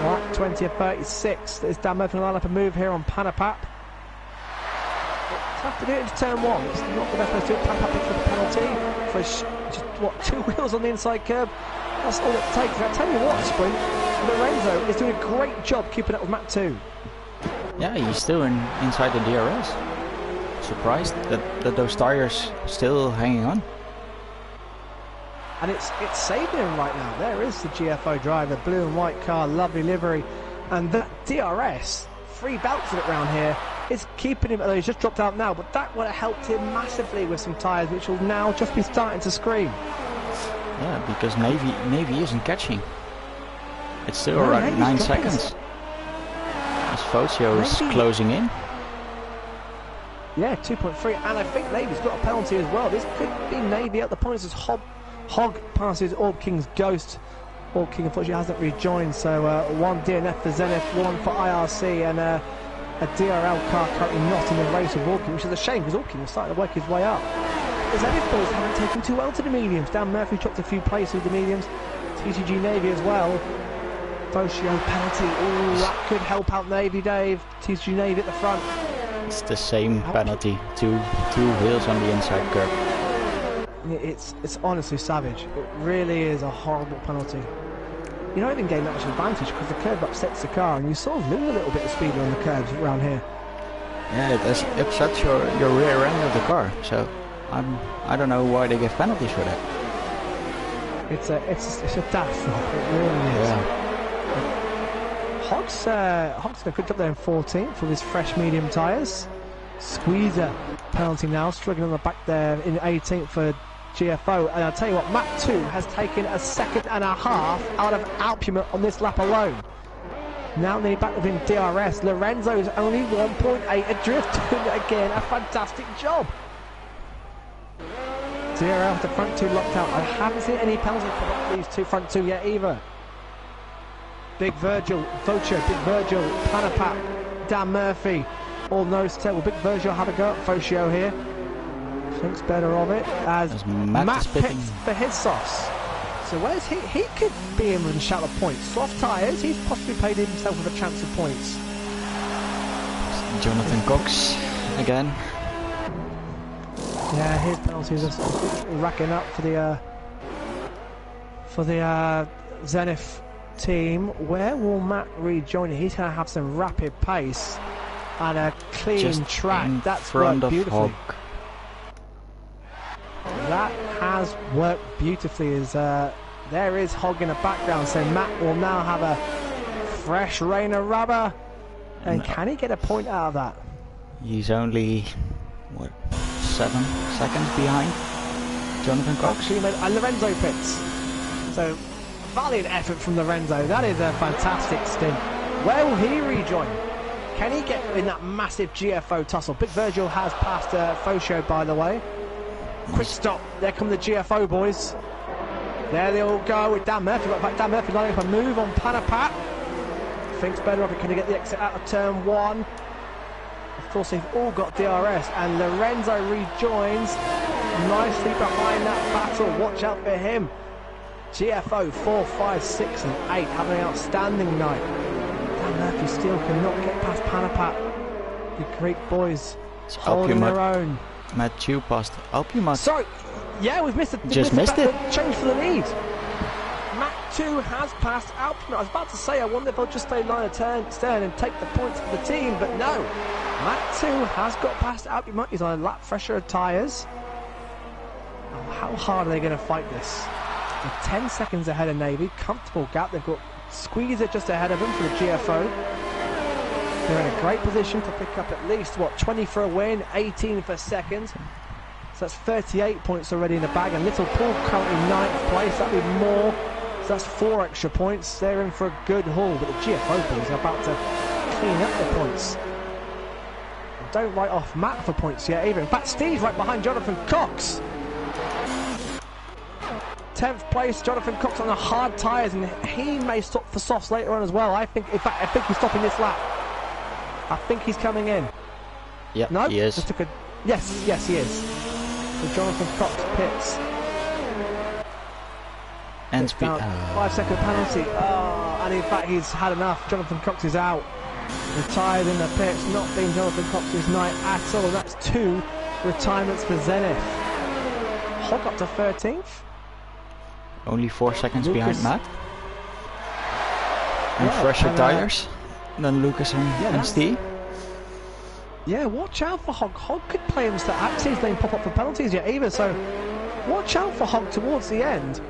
Right, 20 of 36. There's Dan Murphy line up a move here on Panapap. Have to do it into turn 1. It's not the best way to do it. Panapap picks up a penalty for just what, 2 wheels on the inside curb. That's all it takes. I tell you what, Sprint, Lorenzo is doing a great job keeping up with Matt 2. Yeah, he's still inside the DRS. Surprised that those tires still hanging on. And it's saving him right now. There is the GFO driver, blue and white car, lovely livery, and that DRS 3 belts of it round here. It's keeping him, although he's just dropped out now, but that would have helped him massively with some tyres, which will now just be starting to scream. Yeah, because Navy isn't catching. It's still around 9 seconds. As Focio is closing in. Yeah, 2.3, and I think Navy's got a penalty as well. This could be Navy at the points as Hogg passes Orb King's Ghost. Orb King unfortunately hasn't rejoined, so 1 DNF for Zenith, 1 for IRC, and a DRL car currently not in the race with Orb King, which is a shame because Orb King is starting to work his way up. The Zenith boys haven't taken too well to the mediums. Dan Murphy dropped a few places with the mediums. TCG Navy as well. Focio penalty. Ooh, that could help out Navy, Dave. TCG Navy at the front. It's the same penalty. Two wheels on the inside curb. It's honestly savage. It really is a horrible penalty. You don't even gain that much advantage because the curb upsets the car and you sort of lose a little bit of speed on the curbs around here. Yeah, it upsets your rear end of the car. So I don't know why they give penalties for that. It's a daft flop. It really is. Yeah. Hogg's done a good job there in 14th with his fresh medium tyres. Squeezer penalty now, struggling on the back there in 18th for GFO. And I'll tell you what, Map 2 has taken a 1.5 seconds out of Alpuma on this lap alone. Now nearly back within DRS. Lorenzo's only 1.8 adrift, doing again a fantastic job. DRL with the front 2 locked out. I haven't seen any penalties for these front 2 yet either. Big Virgil, Focio, Big Virgil, Panapat, Dan Murphy, all nose tail. Will Big Virgil have a go at Focio here? Thinks better of it as Matt pits for his softs. So where's he? He could be in with a shout of points. Soft tyres, he's possibly paid himself with a chance of points. Jonathan Cox again. Yeah, his penalties are racking up for the Zenith team. Where will Matt rejoin? He's going to have some rapid pace and a clean just track. That's front worked beautifully. Hogg. That has worked beautifully. There is Hogg in the background, so Matt will now have a fresh rain of rubber. And can he get a point out of that? He's only, what, 7 seconds behind Jonathan Cox? And Lorenzo pits. So, valiant effort from Lorenzo. That is a fantastic stint. Where will he rejoin? Can he get in that massive GFO tussle? Big Virgil has passed Focio, by the way. Quick stop. There come the GFO boys. There they all go with Dan Murphy. Got back Dan Murphy lining up a move on Panapat. Thinks better of it. Can he get the exit out of turn 1? Of course, they've all got DRS, and Lorenzo rejoins nicely behind that battle. Watch out for him. GFO 4, 5, 6 and 8 having an outstanding night. Dan Murphy still cannot get past Panapat. The Greek boys holding their own. Matt Chu passed Alpuma. Sorry, yeah, we've missed it. Just missed it. Change for the lead. Matt 2 has passed Alpuma. I was about to say, I wonder if they'll just stay line of stern and take the points for the team, but no. Matt 2 has got past Alpuma. He's on a lap fresher of tyres. Oh, how hard are they going to fight this? They're 10 seconds ahead of Navy. Comfortable gap. They've got Squeezer just ahead of them for the GFO. They're in a great position to pick up at least, 20 for a win, 18 for second. So that's 38 points already in the bag. And Little Paul currently 9th place. That'd be more. So that's 4 extra points. They're in for a good haul. But the GFO boys are about to clean up the points. Don't write off Matt for points yet either. In fact, Steve's right behind Jonathan Cox. 10th place, Jonathan Cox on the hard tyres, and he may stop for softs later on as well. I think he's stopping this lap. I think he's coming in. Yeah, no? He is. Just took a... Yes, he is. So Jonathan Cox pits. And speed. 5-second penalty. Oh, and in fact, he's had enough. Jonathan Cox is out. Retired in the pits. Not been Jonathan Cox's night at all. That's 2 retirements for Zenith. Hogg up to 13th. Only 4 seconds Lucas. behind Matt. And fresher tires than Lucas and Steve. Yeah, watch out for Hogg. Hogg could play him to actually his name pop up for penalties yet either, so watch out for Hogg towards the end.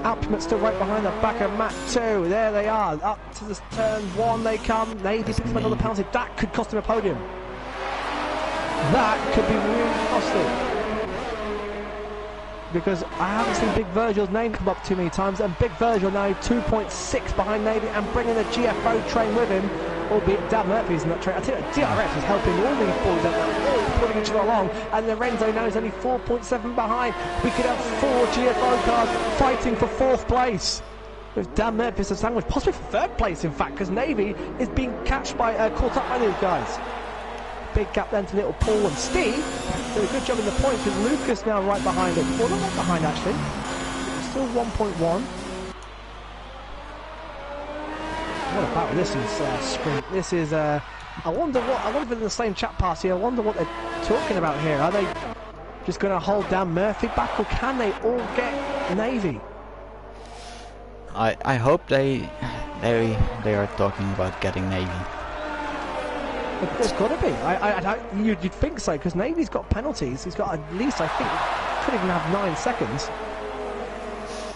Alpiment still right behind the back of Matt 2. There they are. Up to the turn 1 they come. Navy picks up another penalty. That could cost him a podium. That could be really costly. Because I haven't seen Big Virgil's name come up too many times, and Big Virgil now 2.6 behind Navy and bringing the GFO train with him, albeit Dan Murphy's in that train. I think DRS is helping all these boys out, all pulling each other along, and Lorenzo now is only 4.7 behind. We could have 4 GFO cars fighting for 4th place, with Dan Murphy's a sandwich, possibly for 3rd place in fact, because Navy is being caught up by these guys. Big gap then to Little Paul and Steve. Did a good job in the points with Lucas now right behind it. Well, not right behind actually. Still 1.1. What about this is sprint? This is I wonder if they're in the same chat pass here. I wonder what they're talking about here. Are they just going to hold Dan Murphy back, or can they all get Navy? I hope they are talking about getting Navy. There's got to be. You'd think so, because Navy's got penalties. He's got at least, I think, could even have 9 seconds.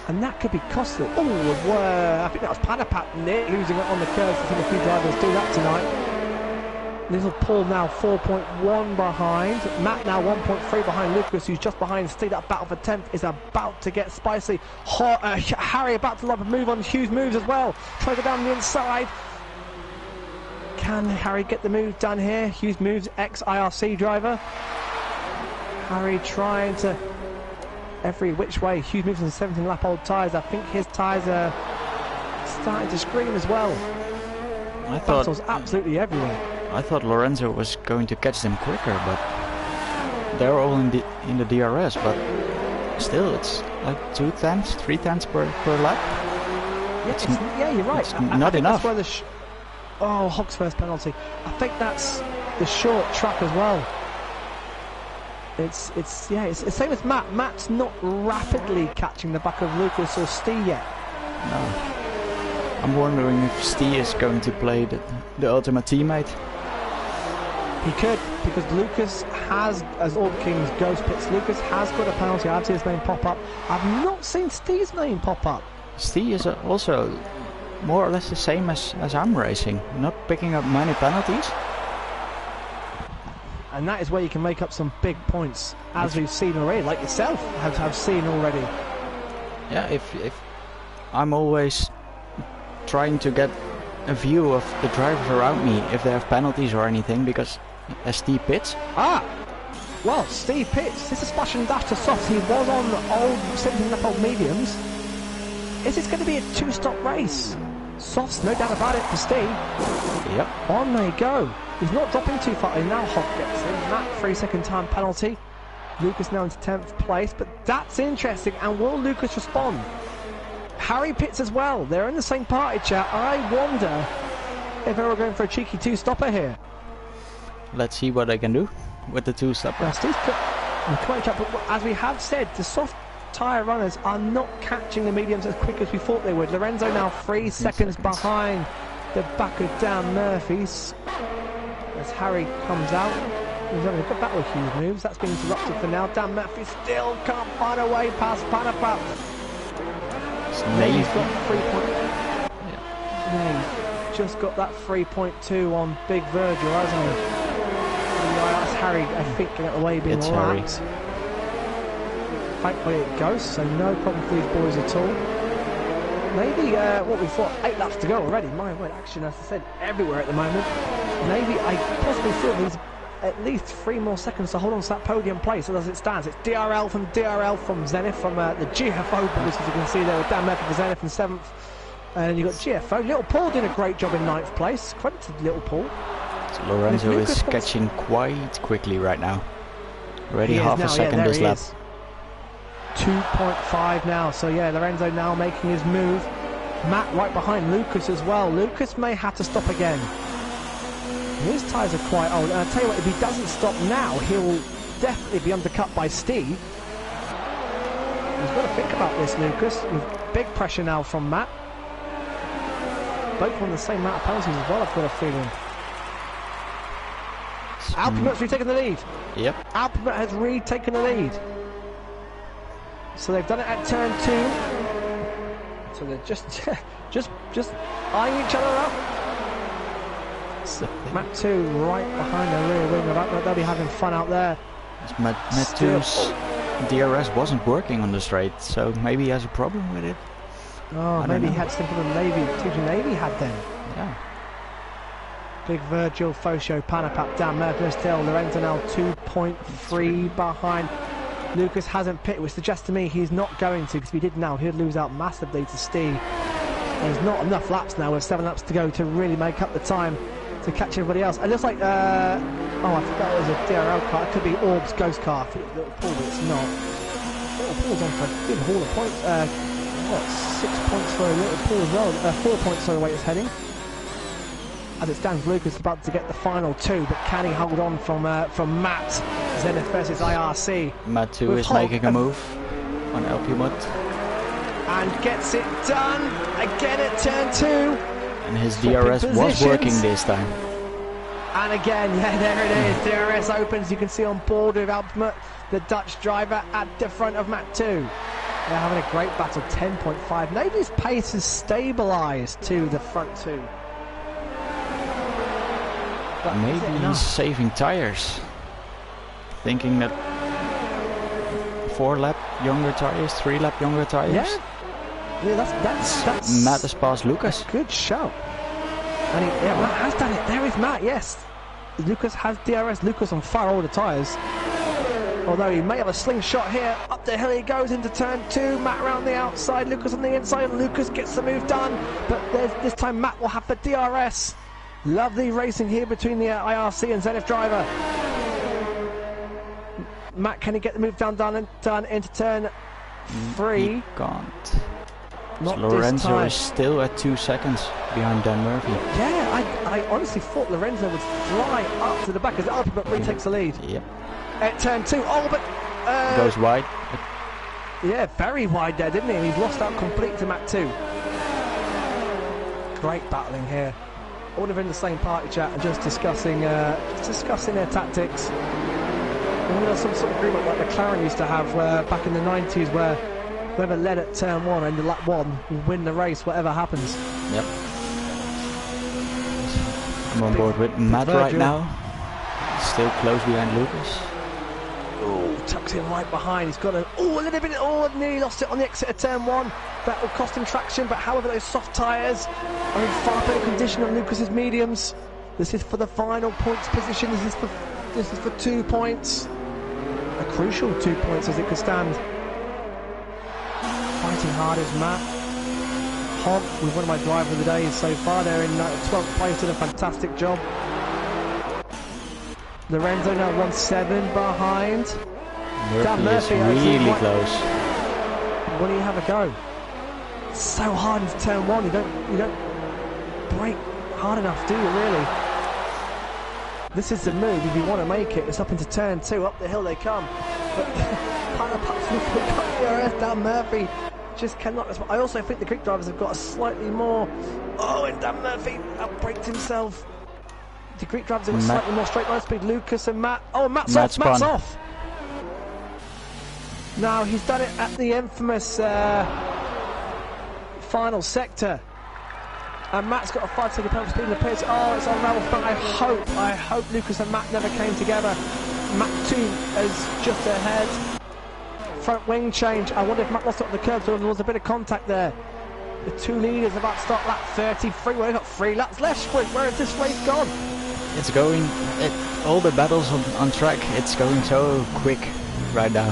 And that could be costly. Oh, I think that was Panapat losing it on the curves. I think a few drivers do that tonight. Little Paul now 4.1 behind. Matt now 1.3 behind Lucas, who's just behind Steve. That battle for 10th is about to get spicy. Harry about to love a move on Hughes moves as well. Try to go down the inside. Can Harry get the move done here? Hughes moves, ex-IRC driver. Harry trying to every which way. Hughes moves on 17 lap old tyres. I think his tyres are starting to scream as well. I thought battles absolutely everywhere. I thought Lorenzo was going to catch them quicker, but they're all in the DRS. But still, it's like 2 tenths, 3 tenths per lap. Yeah, you're right. Not enough. That's why oh, Hogg's first penalty. I think that's the short track as well. It's the same as Matt. Matt's not rapidly catching the back of Lucas or Steve yet. No. I'm wondering if Steve is going to play the ultimate teammate. He could, because Lucas has, as All Kings Ghost Pits, Lucas has got a penalty. I've seen his name pop up. I've not seen Steve's name pop up. Steve is also more or less the same as I'm racing, not picking up many penalties. And that is where you can make up some big points, as we've seen already, like yourself have seen already. Yeah, if I'm always trying to get a view of the drivers around me, if they have penalties or anything, because as Steve pits. Well, Steve pits. This is splash and dash to soft. He was on old 17 lap old mediums. Is this going to be a 2-stop race? Softs, no doubt about it, for Steve. Yep. On they go. He's not dropping too far. Now Hogg gets in. Matt, 3-second time penalty. Lucas now into 10th place, but that's interesting. And will Lucas respond? Harry pits as well. They're in the same party chat. I wonder if they were going for a cheeky 2-stopper here. Let's see what they can do with the 2-stopper. As we have said, the soft tyre runners are not catching the mediums as quick as we thought they would. Lorenzo now 3 seconds behind the back of Dan Murphy's. As Harry comes out, he's having a good battle with Hughes moves. That's been interrupted for now. Dan Murphy still can't find a way past Panapat. Navy's got 3 points. Yeah. Just got that 3.2 on Big Virgil, hasn't he? That's Harry, I think, getting away being lapped. Thankfully it goes, so no problem for these boys at all. Maybe, what we thought, 8 laps to go already. My word, action, as I said, everywhere at the moment. Maybe I possibly feel there's at least 3 more seconds to hold on to that podium place. As it stands, it's DRL from Zenith, from the GFO boys, as you can see there with Dan Murphy for Zenith in 7th. And you've got GFO. Little Paul doing a great job in 9th place. Credit to Little Paul. So Lorenzo is catching quite quickly right now. Already half a second this lap. 2.5 now. So yeah, Lorenzo now making his move. Matt right behind Lucas as well. Lucas may have to stop again. His tyres are quite old. And I'll tell you what, if he doesn't stop now, he'll definitely be undercut by Steve. He's got to think about this, Lucas. With big pressure now from Matt. Both on the same amount of penalties as well, I've got a feeling. Alpine's retaken the lead. Yep. Alpine has retaken the lead. So they've done it at turn 2. So they're just eyeing each other up. Matt 2 right behind the rear wing of that. They'll be having fun out there. Matt 2's DRS wasn't working on the straight, so maybe he has a problem with it. Oh, maybe he had something from the Navy had then. Yeah. Big Virgil, Fosio, Panapap, Dan Murphy still. Lorenzo now 2.3 behind. Lucas hasn't pitted, which suggests to me he's not going to, because if he did now, he'd lose out massively to Steve. There's not enough laps now with 7 laps to go to really make up the time to catch everybody else. It looks like, I forgot it was a DRL car. It could be Orb's ghost car. I think Little Paul, but it's not. Little Paul's on for a good haul of points. 6 points for Little Paul as well. 4 points for the way it's heading. As it stands, Lucas is about to get the final 2, but can he hold on from Matt? Zenith versus IRC. Matt 2 is making a move on LP Mud. And gets it done again at turn 2. And his DRS was working this time. And again, yeah, there it is. DRS opens. You can see on board with Alpmut, the Dutch driver at the front of Matt 2. They're having a great battle. 10.5. Navy's pace has stabilised to the front 2. But maybe he's saving tires, thinking that 4-lap younger tires, 3-lap younger tires. Yeah, that's Matt has passed Lucas. Good show. And Matt has done it. There is Matt. Yes, Lucas has DRS. Lucas on fire all the tires. Although he may have a slingshot here. Up the hill he goes into turn 2. Matt around the outside. Lucas on the inside. Lucas gets the move done. But this time Matt will have the DRS. Lovely racing here between the IRC and Zenith driver. Matt, can he get the move done into turn 3? He can't. Not Lorenzo this time. is still at 2 seconds behind Dan Murphy. Yeah, I honestly thought Lorenzo would fly up to the back as Ultimate retakes the lead. Yep. At turn 2, but goes wide. Yeah, very wide there, didn't he? And he's lost out complete to Matt 2. Great battling here. All of them in the same party chat and just discussing their tactics. And there's some sort of agreement like McLaren used to have back in the 90s, where whoever led at turn 1 and lap 1 will win the race, whatever happens. Yep. I'm on board with Matt right now. Still close behind Lucas. Oh, tucks in right behind. He's got a little bit. Nearly lost it on the exit of turn 1. That will cost him traction, but however, those soft tyres are in far better condition than Lucas's mediums. This is for the final points position. This is for 2 points. A crucial 2 points as it could stand. Fighting hard is Matt. Hogg with one of my driver of the days so far. They're in 12th place, did a fantastic job. Lorenzo now 1.7 behind. Murphy is really close. When do you have a go? It's so hard into turn 1. You don't brake hard enough, do you really? This is the move if you want to make it. It's up into turn 2. Up the hill they come. But Dan Murphy just cannot. I also think the Greek drivers have got a slightly more. Oh, and Dan Murphy outbraked himself. The Greek drivers have got slightly more straight line speed. Lucas and Matt. Oh, Matt's off. Now he's done it at the infamous final sector. And Matt's got a 5-second penalty speed in the pits. Oh, it's unraveled. But I hope Lucas and Matt never came together. Matt 2 is just ahead. Front wing change. I wonder if Matt lost it on the curb, so there was a bit of contact there. The 2 leaders are about to start lap 33. We've got 3 laps left. Where has this race gone? It's going. All the battles on track. It's going so quick right now.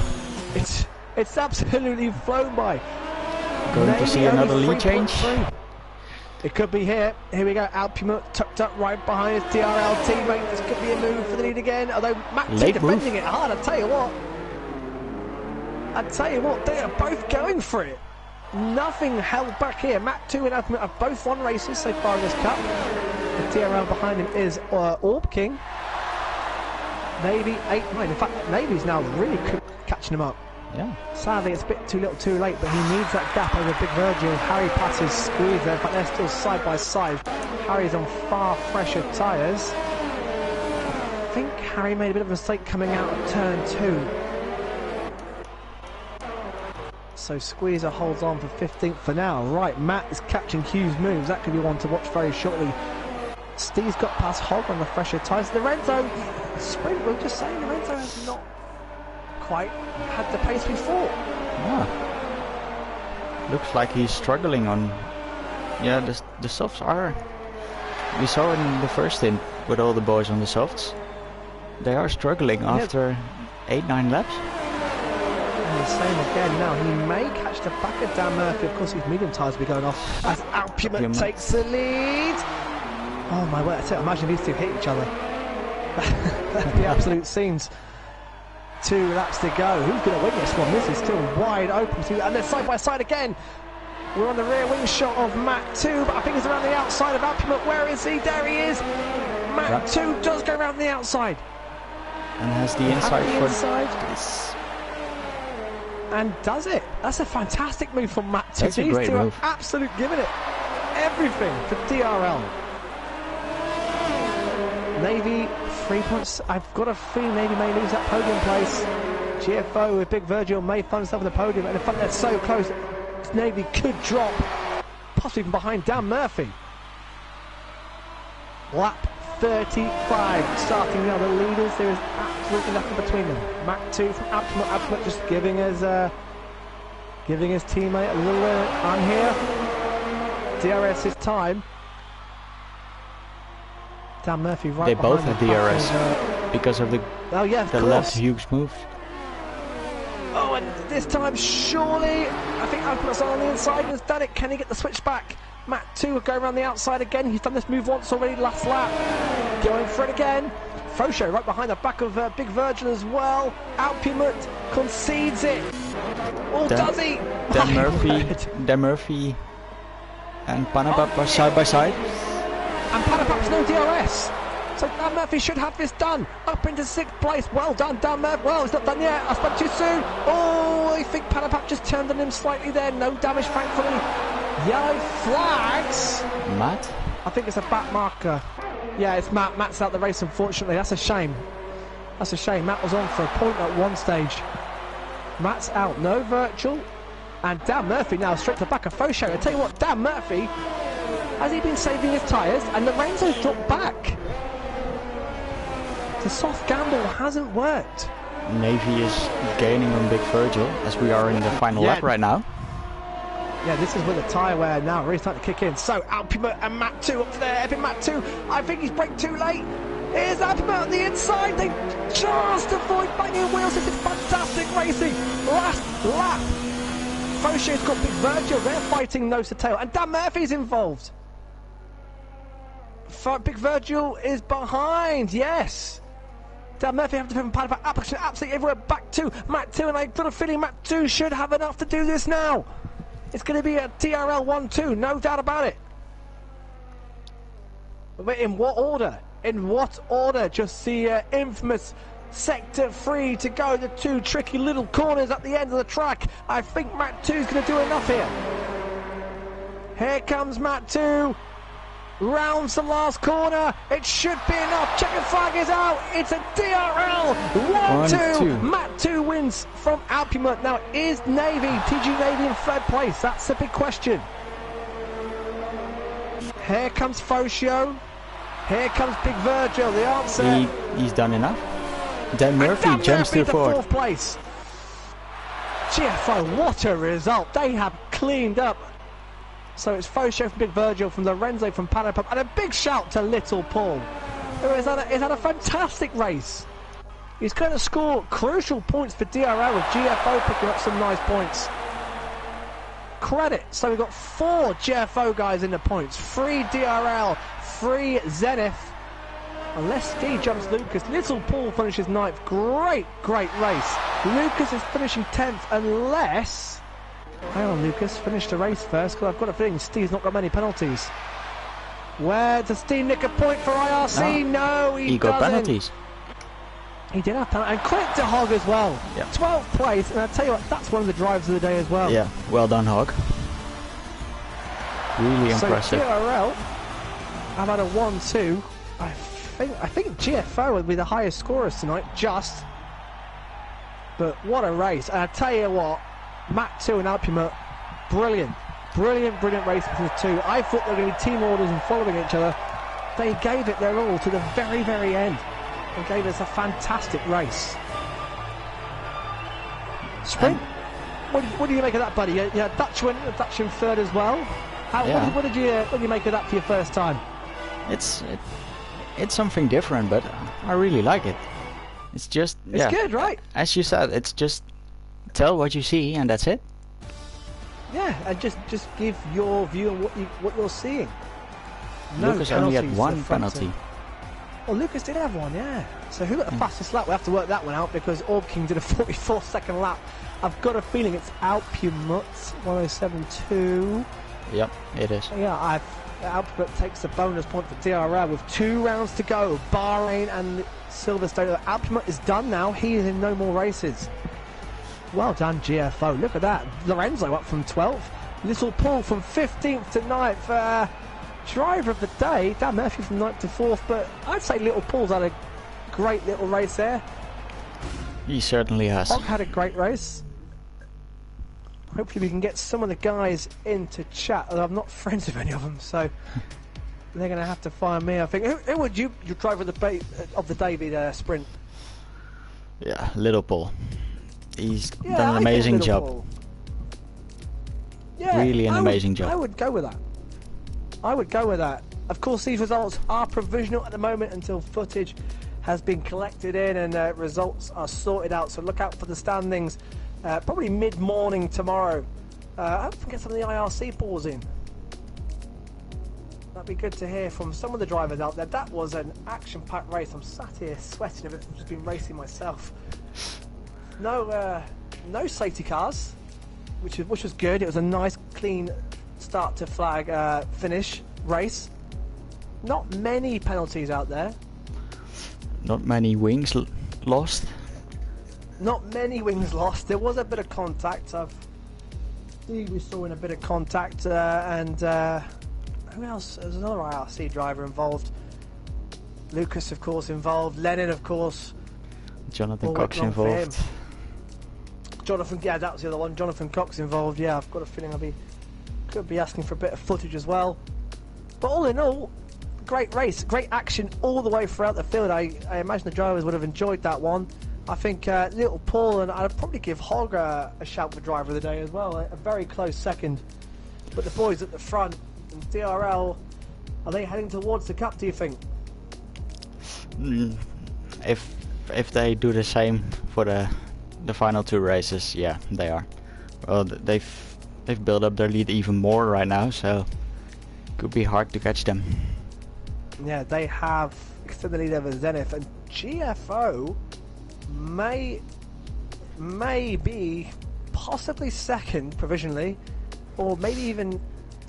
It's absolutely flown by. Going to see another lead change. It could be here. Here we go. Alpumut tucked up right behind his TRL teammate. This could be a move for the lead again. Although Matt defending it hard. I tell you what, they are both going for it. Nothing held back here. Matt 2 and Alpumut have both won races so far in this cup. The TRL behind him is Orb King. Navy 8-9. In fact, Navy's now really catching him up. Yeah. Sadly, it's a bit too little too late, but he needs that gap over Big Virgil. Harry passes squeeze there, but they're still side by side. Harry's on far fresher tyres. I think Harry made a bit of a mistake coming out of turn 2. So Squeezer holds on for 15th for now. Right, Matt is catching Hughes' moves. That could be one to watch very shortly. Steve's got past Hogg on the fresher tyres. Lorenzo, sprint, we were just saying, Lorenzo has not quite had the pace before. Yeah. Looks like he's struggling on... Yeah, the softs are... We saw in the first stint with all the boys on the softs. They are struggling after 8-9 laps. And the same again now. He may catch the back of Dan Murphy. Of course, his medium tyres will be going off as Alpumet takes the lead. Oh my word, imagine these two hit each other. The absolute scenes. 2 laps to go. Who's going to win this one? This is still wide open. And they're side by side again. We're on the rear wing shot of Matt 2, but I think he's around the outside of Alpumet. Where is he? There he is. Matt 2 does go around the outside. And has the inside for this. And does it. That's a fantastic move from Matt 2. That's a great move. Are absolute giving it everything for DRL. Navy 3 points. I've got a feeling Navy may lose that podium place. GFO with Big Virgil may find himself on the podium, and in front they're so close. Navy could drop, possibly from behind Dan Murphy. Lap 35 starting now. The leaders, there is absolutely nothing between them. Mac 2 from Alpumet just giving his teammate a little I'm here. DRS is time. Dan Murphy right. They both have DRS because of the left Hughes move. Oh, and this time surely I think Alpumet's on the inside and has done it. Can he get the switch back? Matt 2 will go around the outside again. He's done this move once already last lap. Going for it again. Fosho right behind the back of Big Virgil as well. Alpumet concedes it. Oh, does he? Dan Murphy and Panapap are side by side. And Panapap's no DRS. So Dan Murphy should have this done. Up into 6th place. Well done, Dan Murphy. Well, it's not done yet. I spoke too soon. Oh, I think Panapap just turned on him slightly there. No damage, thankfully. Yellow flags. Matt? I think it's a back marker. Yeah, it's Matt. Matt's out the race, unfortunately. That's a shame. That's a shame. Matt was on for a point at one stage. Matt's out. No virtual. And Dan Murphy now straight to the back of Fosho. I tell you what, Dan Murphy, has he been saving his tyres? And Lorenzo's dropped back. The soft gamble hasn't worked. Navy is gaining on Big Virgil as we are in the final lap right now. Yeah, this is where the tyre wear now really starting to kick in. So Alpumet and Matt 2 up to there. Epic Matt 2. I think he's braked too late. Here's Alpumet on the inside. They just avoid banging wheels. This is fantastic racing. Last lap. Fosho's got Big Virgil. They're fighting nose to tail. And Dan Murphy's involved. Big Virgil is behind. Yes. Dan Murphy have to put Panapap absolutely everywhere. Back to Matt 2, and I've got a feeling Matt 2 should have enough to do this now. It's going to be a TRL 1-2, no doubt about it. But in what order? In what order? Just the infamous sector 3 to go. The 2 tricky little corners at the end of the track. I think Matt 2 is going to do enough here. Here comes Matt 2. Rounds the last corner. It should be enough. Checkered flag is out. It's a DRL 1-2. Matt 2 wins from Alpumet. Now, is Navy, TG Navy in 3rd place? That's the big question. Here comes Fosho. Here comes Big Virgil. The answer. He's done enough. Dan Murphy jumps to 4th. 4th place. GFO, what a result. They have cleaned up. So it's Fosho from Big Virgil, from Lorenzo from Panapap, and a big shout to Little Paul, who has had a fantastic race. He's going to score crucial points for DRL, with GFO picking up some nice points. Credit. So we've got 4 GFO guys in the points, 3 DRL, 3 Zenith. Unless Steve jumps Lucas, Little Paul finishes 9th. Great race. Lucas is finishing 10th, unless... Hang on, Lucas, finish the race first, because I've got a feeling Steve's not got many penalties. Where does Steve nick a point for IRC? No, he got doesn't. penalties. He did have penalties. And credit to Hogg as well. Yeah. 12th place, and I'll tell you what, that's one of the drivers of the day as well. Yeah, well done, Hogg. Really impressive. So DRL, I've had a 1-2. I think GFO will be the highest scorers tonight, just. But what a race. And I tell you what, Matt 2 and Alpumut, brilliant race between the two. I thought they were going to be team orders and following each other. They gave it their all to the very, very end and gave us a fantastic race. Sprint, what do you make of that, buddy? Yeah, Dutch in third as well. What did you make of that for your first time? It's something different, but I really like it. It's just it's good, right? As you said, it's just tell what you see and that's it. Yeah, and just give your view on what you're seeing. No Lucas only had one penalty. Well, Lucas did have one, yeah. So who got the fastest lap? We have to work that one out because Orb King did a 44-second lap. I've got a feeling it's Alpumut 107.2. Yep, it is. Yeah, Alpumut takes the bonus point for DRL with 2 rounds to go. Bahrain and Silverstone. Alpumut is done now. He is in no more races. Well done, GFO. Look at that. Lorenzo up from 12th. Little Paul from 15th to 9th. Driver of the day, Dan Murphy from 9th to 4th. But I'd say Little Paul's had a great little race there. He certainly has. Hog had a great race. Hopefully we can get some of the guys into chat. I'm not friends with any of them, so they're going to have to find me, I think. Who would your driver of the day be there, Sprint? Yeah, Little Paul. He's done an amazing job. Yeah, really an amazing job. I would go with that. Of course, these results are provisional at the moment until footage has been collected in and results are sorted out. So look out for the standings. Probably mid-morning tomorrow. I hope we can get some of the IRC balls in. That'd be good to hear from some of the drivers out there. That was an action-packed race. I'm sat here sweating. I've just been racing myself. No safety cars, which was good. It was a nice, clean start to flag finish race. Not many penalties out there. Not many wings lost. Not many wings lost. There was a bit of contact. We saw in a bit of contact, and who else? There's another IRC driver involved. Lucas, of course, involved. Lennon, of course. Jonathan Cox involved. Jonathan, yeah, that was the other one. Jonathan Cox involved. Yeah, I've got a feeling could be asking for a bit of footage as well. But all in all, great race, great action all the way throughout the field. I imagine the drivers would have enjoyed that one. I think Little Paul, and I'd probably give Hog a shout for driver of the day as well. A very close second. But the boys at the front, and DRL, are they heading towards the cup, do you think? If they do the same for the final 2 races, yeah, they are. Well, they've built up their lead even more right now, so could be hard to catch them. Yeah, they have extended the lead over Zenith, and GFO may be possibly second provisionally, or maybe even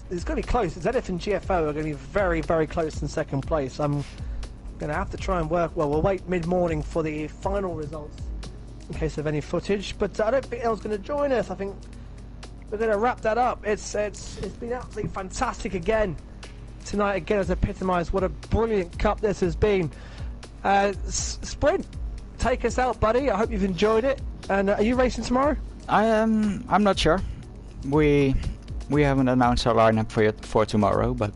it's going to be close. Zenith and GFO are going to be very, very close in second place. I'm going to have to try and work. Well, we'll wait mid-morning for the final results in case of any footage. But I don't think Elle's going to join us. I think we're going to wrap that up. It's been absolutely fantastic again tonight. Again, has epitomised what a brilliant cup this has been. Sprint, take us out, buddy. I hope you've enjoyed it. And are you racing tomorrow? I'm not sure. We haven't announced our lineup for tomorrow, but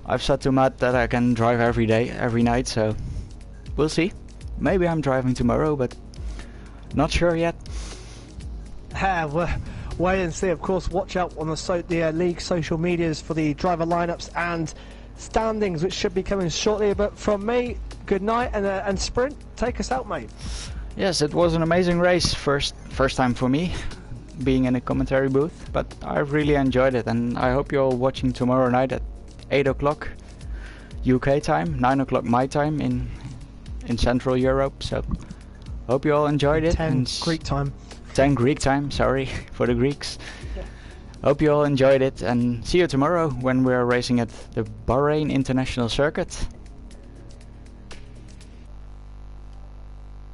I've said to Matt that I can drive every day, every night, so we'll see. Maybe I'm driving tomorrow, but not sure yet. Well, wait and see. Of course, watch out on the league social medias for the driver lineups and standings, which should be coming shortly. But from me, good night, and Sprint, take us out, mate. Yes, it was an amazing race. First time for me being in a commentary booth, but I really enjoyed it, and I hope you're all watching tomorrow night at 8 o'clock UK time, 9 o'clock my time in Central Europe. So hope you all enjoyed it. 10 Greek time. 10 Greek time, sorry for the Greeks. Yeah. Hope you all enjoyed it, and see you tomorrow when we're racing at the Bahrain International Circuit.